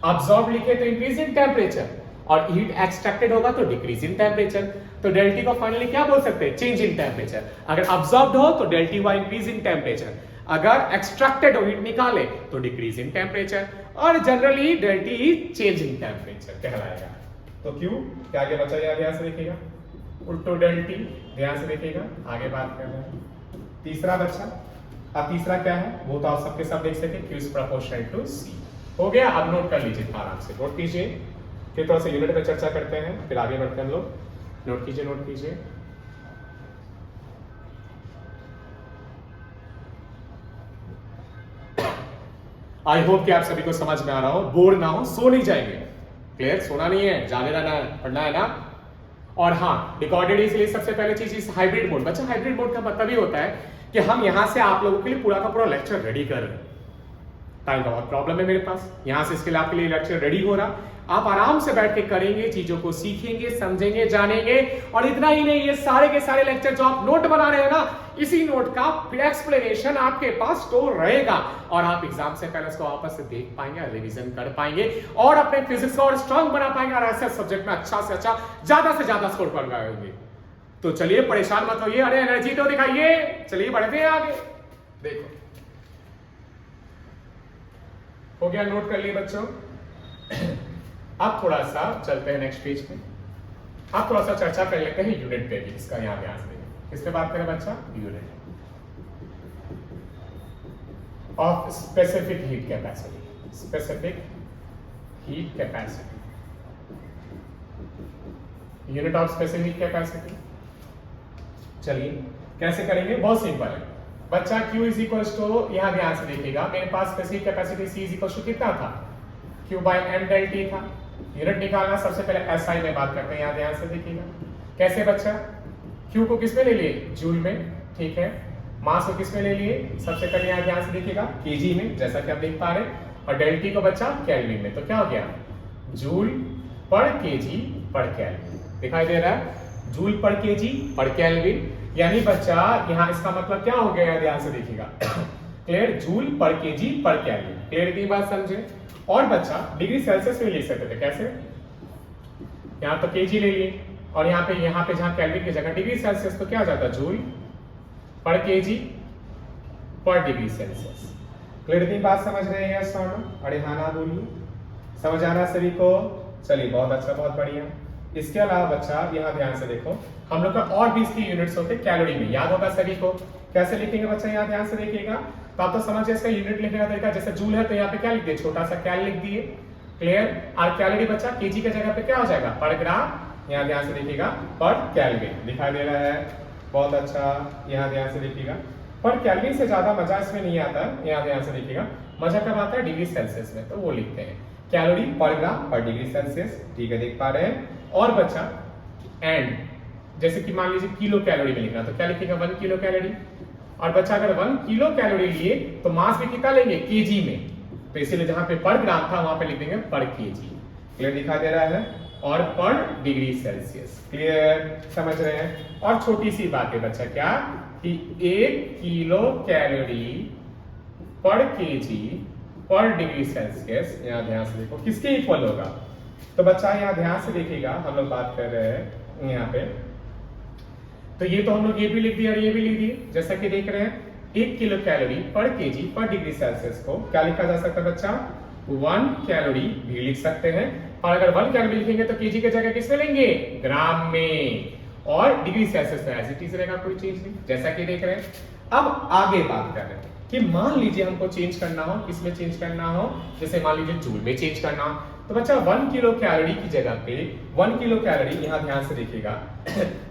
अब्सॉर्ब लिखे तो इंक्रीज इन टेम्परेचर, और हीट एक्सट्रैक्टेड होगा तो डिक्रीज इन टेम्परेचर। तो डेल टी को फाइनली क्या बोल सकते हैं, चेंज इन टेम्परेचर। अगर अब्सॉर्ब्ड हो तो डेल टी हुआ इंक्रीज इन टेम्परेचर, अगर एक्सट्रैक्टेड हो हीट निकाले तो डिक्रीज इन टेम्परेचर, और generally del T change in temperature कहलाएगा। तो Q क्या आगे बचा, यार ध्यान से देखिएगा, उल्टो डेल टी, ध्यान से देखिएगा, आगे बात कर रहे हैं। तीसरा बच्चा अब तीसरा क्या है वो तो आप सबके सब देख सके, Q is proportional to C। हो गया, अब नोट कर लीजिए आराम से, नोट कीजिए, फिर थोड़ा सा यूनिट पे चर्चा करते हैं, फिर आगे बढ़ते हैं हम लोग। नोट कीजिए, नोट कीजिए। आई होप कि आप सभी को समझ में आ रहा हो, बोर ना हो, सो नहीं जाएंगे। क्लियर, सोना नहीं है, जागे रहना है, पढ़ना है ना। और हाँ, रिकॉर्डेड इसलिए सबसे पहले चीज इस हाइब्रिड मोड। बच्चा हाइब्रिड मोड का मतलब ही होता है कि हम यहां से आप लोगों के लिए पूरा का पूरा लेक्चर रेडी कर रहे हैं। टाइम का बहुत प्रॉब्लम है मेरे पास, यहां से इसके लिए आपके लिए लेक्चर रेडी हो रहा, आप आराम से बैठ के करेंगे, चीजों को सीखेंगे, समझेंगे, जानेंगे। और इतना ही नहीं, ये सारे के सारे लेक्चर जो आप नोट बना रहे हैं ना, इसी नोट का एक्सप्लेनेशन आपके पास स्टोर रहेगा और आप एग्जाम से पहले उसको वापस से देख पाएंगे, रिवीजन कर पाएंगे और अपने फिजिक्स को और स्ट्रांग बना पाएंगे और ऐसे सब्जेक्ट में अच्छा से अच्छा, ज्यादा से ज्यादा स्कोर कर पाएंगे। तो चलिए परेशान मत होइए, अरे एनर्जी तो दिखाइए, चलिए बढ़ते हैं आगे। देखो, हो गया, नोट कर लिए बच्चों। अब थोड़ा सा चलते हैं नेक्स्ट पेज पे, अब थोड़ा सा चर्चा कर लेते हैं यूनिट पे भी, इसका यहाँ ध्यान देंगे। किस पे बात करें बच्चा? Unit of specific heat capacity, specific heat capacity, unit of specific capacity. चलिए कैसे करेंगे, बहुत सिंपल है बच्चा। Q इज इक्वल टू, यहां ध्यान से देखिएगा, मेरे पास specific capacity C is equal to कितना था? Q by M del T था। यूनिट निकालना, सबसे पहले SI में बात करते हैं, यहां ध्यान से देखिएगा। कैसे बच्चा? Q को किस में ले लिए? जूल में, ठीक है। मास को किस में ले लिए? सबसे पहले यहां ध्यान से देखिएगा केजी में, जैसा कि आप देख पा रहे हैं, और डेल T को बच्चा केल्विन में। तो क्या हो गया? Joule per KG per kelvin. दिखाई दे रहा है? Joule per KG per kelvin, यानी बच्चा यहाँ इसका मतलब क्या हो गया, ध्यान से देखिएगा। Clear, joule per KG per kelvin. Clear, की बात समझे। और बच्चा डिग्री सेल्सियस में लिख सकते थे, कैसे? यहाँ तो केजी ले लिए और यहाँ पे जहाँ केल्विन की जगह डिग्री सेल्सियस, तो क्या हो जाता? जूल पर केजी पर डिग्री सेल्सियस। क्लियर, की बात समझ रहे हैं यस और नो? अरे हाँ ना बोलिए, समझ आ रहा सभी को? चलिए बहुत अच्छा, बहुत बढ़िया। इसके अलावा बच्चा यहाँ ध्यान से देखो, हम लोग का और भी इसकी यूनिट्स होते हैं कैलोरी में, याद होगा सभी को। कैसे लिखेंगे बच्चा, यहाँ ध्यान से देखिएगा, तो आप तो समझिए इसका यूनिट लिखने का तरीका। जैसे जूल है तो यहाँ पे क्या लिख दिए, छोटा सा कैल लिख दिए। क्लियर, और कैलोरी बच्चा केजी के जगह पे क्या हो जाएगा? पर ग्राम। यहाँ ध्यान से देखिएगा, पर केल्विन। दिखाई दे रहा है? बहुत अच्छा, यहाँ ध्यान से देखिएगा। पर केल्विन से ज्यादा मजा इसमें नहीं आता, यहाँ ध्यान से देखिएगा। मजा कब आता है? डिग्री सेल्सियस में, तो वो लिखते हैं कैलोरी पर ग्राम पर डिग्री सेल्सियस। ठीक है, देख पा रहे हैं। और बच्चा एंड, जैसे कि मान लीजिए किलो कैलोरी में लिखना, तो क्या लिखेगा? 1 किलो कैलोरी। और बच्चा अगर 1 किलो कैलोरी लिए तो मास भी कितना लेंगे? केजी में, तो इसीलिए जहां पे पर ग्राम था वहां पे लिख देंगे पर केजी। क्लियर, दिखाई दे रहा है? और पर डिग्री सेल्सियस। क्लियर, समझ रहे हैं? और छोटी सी बात है बच्चा, क्या कि 1 किलो कैलोरी पर केजी पर डिग्री सेल्सियस, यहाँ ध्यान से देखो, किसके इक्वल होगा? तो बच्चा यहाँ ध्यान से देखिएगा, हम लोग बात कर रहे हैं यहाँ पे, तो ये तो हम लोग ये भी लिख दिए और ये भी लिख दिए। जैसा कि देख रहे हैं, 1 किलो कैलोरी पर केजी पर डिग्री सेल्सियस को क्या लिखा जा सकता है बच्चा? 1 कैलोरी भी लिख सकते हैं। और अगर 1 कैलोरी लिखेंगे तो केजी की जगह किस में लेंगे? ग्राम में। और डिग्री सेल्सियस में एज इट इज रहेगा, कोई चेंज नहीं, जैसा कि देख रहे हैं। अब आगे बात कर रहे हैं कि मान लीजिए हमको चेंज करना हो, किसमें चेंज करना हो? जैसे मान लीजिए जूल में चेंज करना हो, तो बच्चा 1 किलो कैलोरी की जगह पे 1 किलो कैलोरी, यहाँ ध्यान से देखिएगा,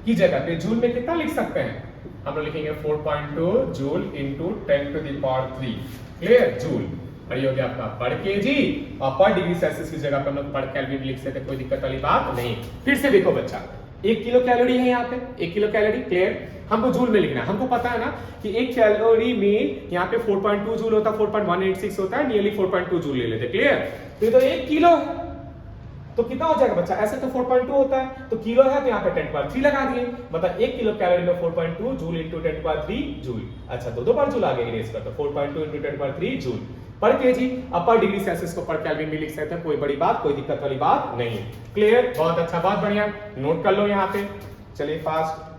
की जगह पे जूल में कितना लिख सकते हैं? हम लोग लिखेंगे 4.2 joule into 10 to the power 3। Clear, joule. और ये हो गया आपका पर केजी, और पर डिग्री सेल्सियस की जगह पे हम लोग पर केल्विन लिख सकते हैं, कोई दिक्कत वाली बात नहीं। फिर से देखो बच्चा, 1 किलो कैलोरी है यहाँ पे, 1 किलो कैलोरी। क्लियर, हमको जूल में लिखना है। हमको पता है ना कि 1 कैलोरी में यहाँ पे 4.2 जूल होता है, 4.186 होता है, नियरली 4.2 जूल ले लेते। क्लियर, तो ये तो 1 किलो है, तो कितना हो जाएगा बच्चा? ऐसे तो 4.2 होता है, तो किलो है तो यहाँ पे 10³ लगा दिए, मतलब 1 किलो कैलोरी में 4.2 जूल इंटू 10³ जूल। अच्छा, दो बार जूल आ गया इरेज कर, तो 4.2 इंटू 10³ जूल पर केजी। अब पर डिग्री सेल्सियस को पर केल्विन भी लिख सकते हैं, कोई बड़ी बात, कोई दिक्कत वाली बात नहीं। क्लियर, बहुत अच्छा, बहुत बढ़िया, नोट कर लो यहाँ पे। चलिए फास्ट,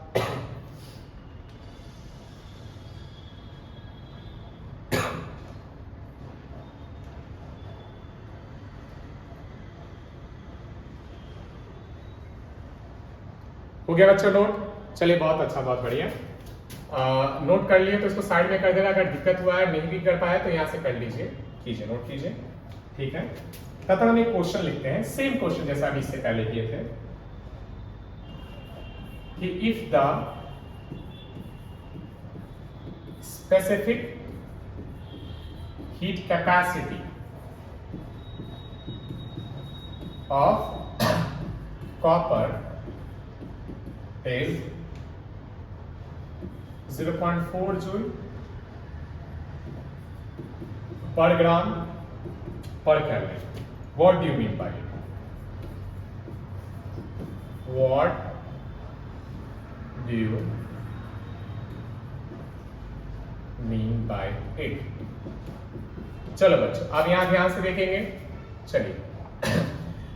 हो गया बच्चों नोट? चलिए बहुत अच्छा, बहुत बढ़िया। नोट कर लिए तो इसको साइड में कर देना, अगर दिक्कत हुआ है नहीं भी कर पाया तो यहाँ से कर लीजिए, कीजिए, नोट कीजिए, ठीक है। तब तक हम एक क्वेश्चन लिखते हैं, सेम क्वेश्चन जैसा अभी इससे पहले किए थे कि if the specific heat capacity of copper is 0.4 joule per gram per Kelvin. What do you mean by it? What do you mean by it? चलो बच्चों, अब यहां ध्यान से देखेंगे। चलिए,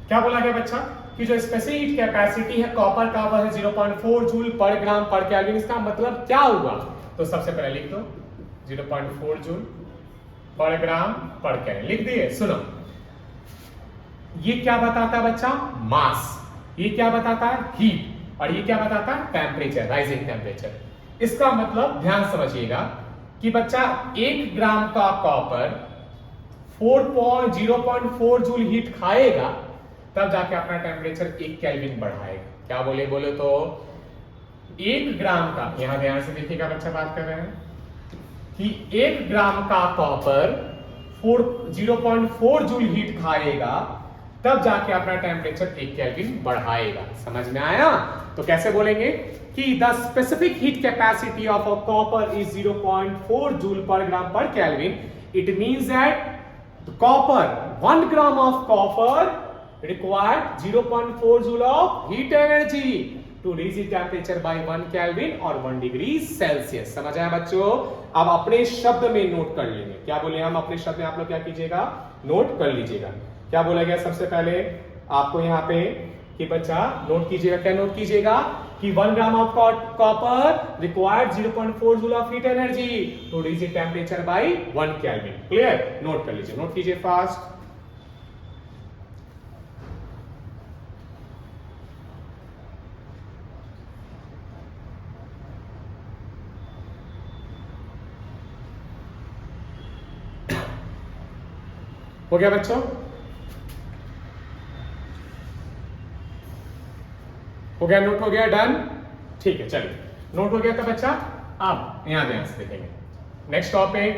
क्या बोला गया बच्चा कि जो स्पेसिफिक कैपेसिटी है कॉपर का वह है 0.4 जूल पर ग्राम पर केल्विन। इसका मतलब क्या हुआ? तो सबसे पहले लिख दो 0.4 जूल पर ग्राम पर केल्विन, लिख दिए। सुनो, ये क्या बताता है बच्चा? मास। ये क्या बताता है? हीट। और ये क्या बताता है? Temperature, rising temperature. इसका मतलब ध्यान समझिएगा कि बच्चा 1 ग्राम का कॉपर 0.4 जूल हीट खाएगा, तब जाके अपना टेम्परेचर 1 केल्विन बढ़ाएगा। क्या बोले तो 1 ग्राम का, यहां ध्यान से देखिएगा बच्चा, बात कर रहे हैं कि 1 ग्राम का कॉपर 0.4 जूल हीट खाएगा, तब जाके अपना टेम्परेचर 1 केल्विन बढ़ाएगा। समझ में आया? तो कैसे बोलेंगे कि the specific heat capacity of a copper is 0.4 joule पर ग्राम पर kelvin. It means that copper 1 gram of copper required 0.4 joule of heat energy to raise the temperature by 1 Kelvin or 1 degree Celsius। समझ आया बच्चों? अब अपने शब्द में note कर लेंगे। क्या बोले हम? अपने शब्द में आप लोग क्या कीजिएगा? नोट कर लीजिएगा। क्या बोला गया सबसे पहले आपको यहाँ पे कि बच्चा नोट कीजिएगा। क्या नोट कीजिएगा? कि 1 gram of copper required 0.4 joule of heat energy to raise the temperature by 1 kelvin. Clear? Note कर लीजिए, नोट कीजिए फास्ट। हो गया बच्चों? हो गया? नोट हो गया? डन? ठीक है, चलिए, नोट हो गया था बच्चा। अब यहां ध्यान से देखेंगे नेक्स्ट टॉपिक।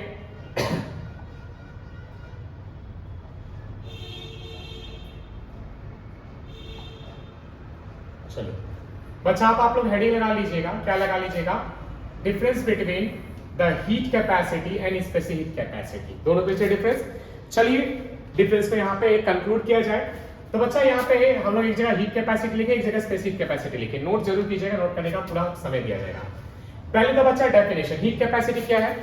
चलो बच्चा, आप लोग हेडिंग लगा लीजिएगा। क्या लगा लीजिएगा? Difference between the heat capacity and specific capacity. दोनों के बीच डिफरेंस। चलिए, डिफरेंस को यहाँ पे कंक्लूड किया जाए। तो बच्चा यहाँ पे हम लोग एक जगह हीट कैपेसिटी लिखे, एक जगह स्पेसिफिक कैपेसिटी लिखे। नोट जरूर कीजिएगा, नोट करने का पूरा समय दिया जाएगा। पहले तो बच्चा डेफिनेशन, हीट कैपेसिटी क्या है?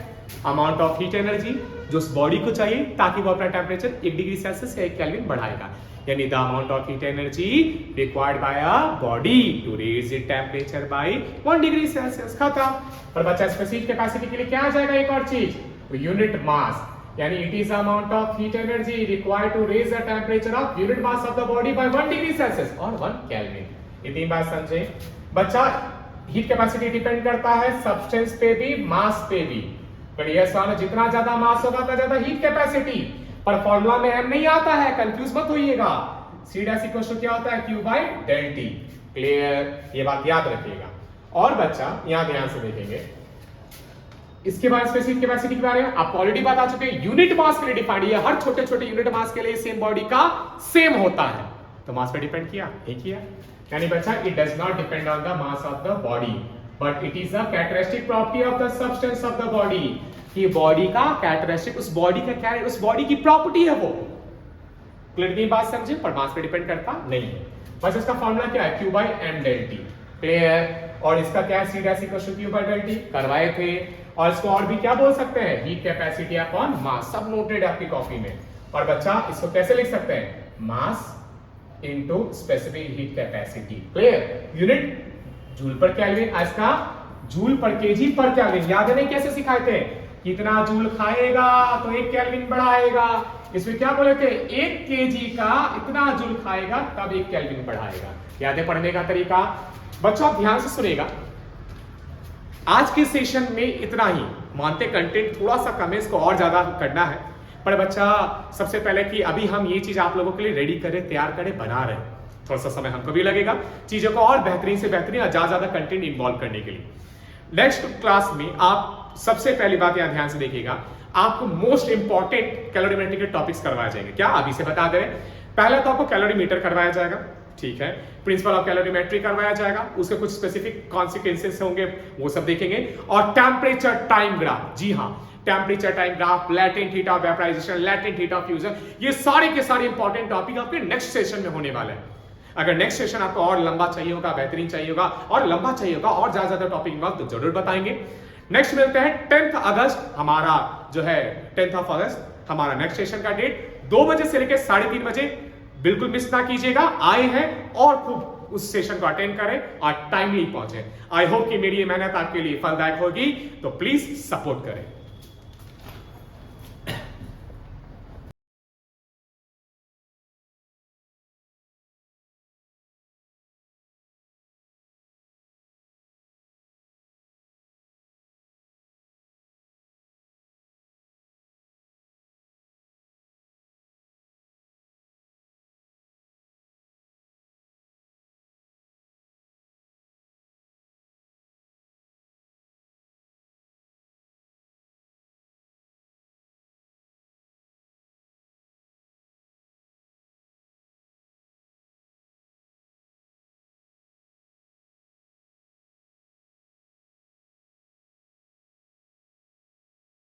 अमाउंट ऑफ हीट एनर्जी जो उस बॉडी को चाहिए ताकि वो अपना टेम्परेचर 1 डिग्री सेल्सियस या 1 केल्विन बढ़ाएगा, यानी the amount of heat energy required by a body to raise it temperature by 1 degree Celsius. खत्म। पर बच्चा स्पेसिफिक कैपेसिटी के लिए क्या आ जाएगा? एक और चीज, यूनिट मास, यानी it is amount of heat energy required to raise the temperature of unit mass of the body by 1 degree Celsius और 1 केल्विन। इतनी बात समझे बच्चा? हीट कैपेसिटी डिपेंड करता है सब्सटेंस पे भी, मास पे भी। क्लियर सवाल? जितना ज्यादा मास होगा उतना ज्यादा हीट कैपेसिटी। पर फॉर्मूला में m नहीं आता है, कंफ्यूज मत होइएगा। C डैश इक्वल टू क्या होता है? Q by del T। Clear? ये बात याद रखिएगा। और बच्चा यहां ध्यान से देखेंगे, इसके बाद स्पेसिफिक कैपेसिटी के बारे में आपको ऑलरेडी बात आ चुकी है। यूनिट मास के लिए डिफाइंड, ये हर छोटे छोटे यूनिट मास के लिए सेम बॉडी का सेम होता है। तो मास पे डिपेंड किया, एक किया, यानी बच्चा it does not depend on the mass of the body, but it is a characteristic property of the substance of the body. कि बॉडी का कैरेक्टरिस्टिक, उस बॉडी का क्या है, उस बॉडी की प्रॉपर्टी है वो। क्लियर? की बात समझे? पर मास पे डिपेंड करता नहीं है। बस इसका फॉर्मूला क्या है? Q by m del T। Clear? और इसका क्या है? C dash equal to Q by del T करवाए थे। और इसको और भी क्या बोल सकते हैं? हीट कैपेसिटी अपॉन मास, सब नोटेड है आपकी कॉपी में। और बच्चा इसको कैसे लिख सकते हैं? Mass into specific heat capacity. Clear? Unit joule per kelvin, इसका joule per KG per kelvin. याद है नहीं कैसे सिखाए थे? कितना जूल खाएगा तो 1 केल्विन बढ़ाएगा। इसमें क्या बोले थे? 1 केजी का इतना जूल खाएगा तब 1 केल्विन बढ़ाएगा। याद है पढ़ने का तरीका? बच्चों आप ध्यान से सुनेगा। आज के सेशन में इतना ही। मानते कंटेंट थोड़ा सा कम है, इसको और ज्यादा करना है, पर बच्चा सबसे पहले कि अभी हम ये चीज आप लोगों के लिए रेडी करें, तैयार करें, बना रहे हैं। थोड़ा सा समय हमको भी लगेगा चीजों को और बेहतरीन से बेहतरीन ज्यादा कंटेंट इन्वॉल्व करने के लिए। नेक्स्ट क्लास में आप सबसे पहली बात यहां ध्यान से देखिएगा, आपको मोस्ट इंपॉर्टेंट कैलोरीमेट्री के टॉपिक्स करवाए जाएंगे। क्या अभी से बता दे रहे हैं। पहला तो आपको कैलोरीमीटर करवाया जाएगा, ठीक है, प्रिंसिपल ऑफ कैलोरीमेट्री करवाया जाएगा, उसके कुछ स्पेसिफिक कॉन्सिक्वेंसेस होंगे वो सब देखेंगे, और टेम्परेचर टाइम ग्राफ, जी हाँ, temperature time graph, latent heat of vaporisation, latent heat of fusion, ये सारे के सारे इंपॉर्टेंट टॉपिक आपके नेक्स्ट सेशन में होने वाले हैं। अगर नेक्स्ट सेशन आपको और लंबा चाहिए होगा, बेहतरीन चाहिए होगा और लंबा चाहिए होगा और ज्यादा टॉपिक इन्वॉल्व, तो जरूर बताएंगे। नेक्स्ट मिलते हैं 10th अगस्त, हमारा जो है 10th ऑफ अगस्त हमारा नेक्स्ट सेशन का डेट 2 बजे से लेकर 3:30 बजे, बिल्कुल मिस ना कीजिएगा। आए हैं और खूब उस सेशन को अटेंड करें और टाइमली पहुंचे। आई होप कि मेरी ये मेहनत आपके लिए फलदायक होगी, तो प्लीज सपोर्ट करें।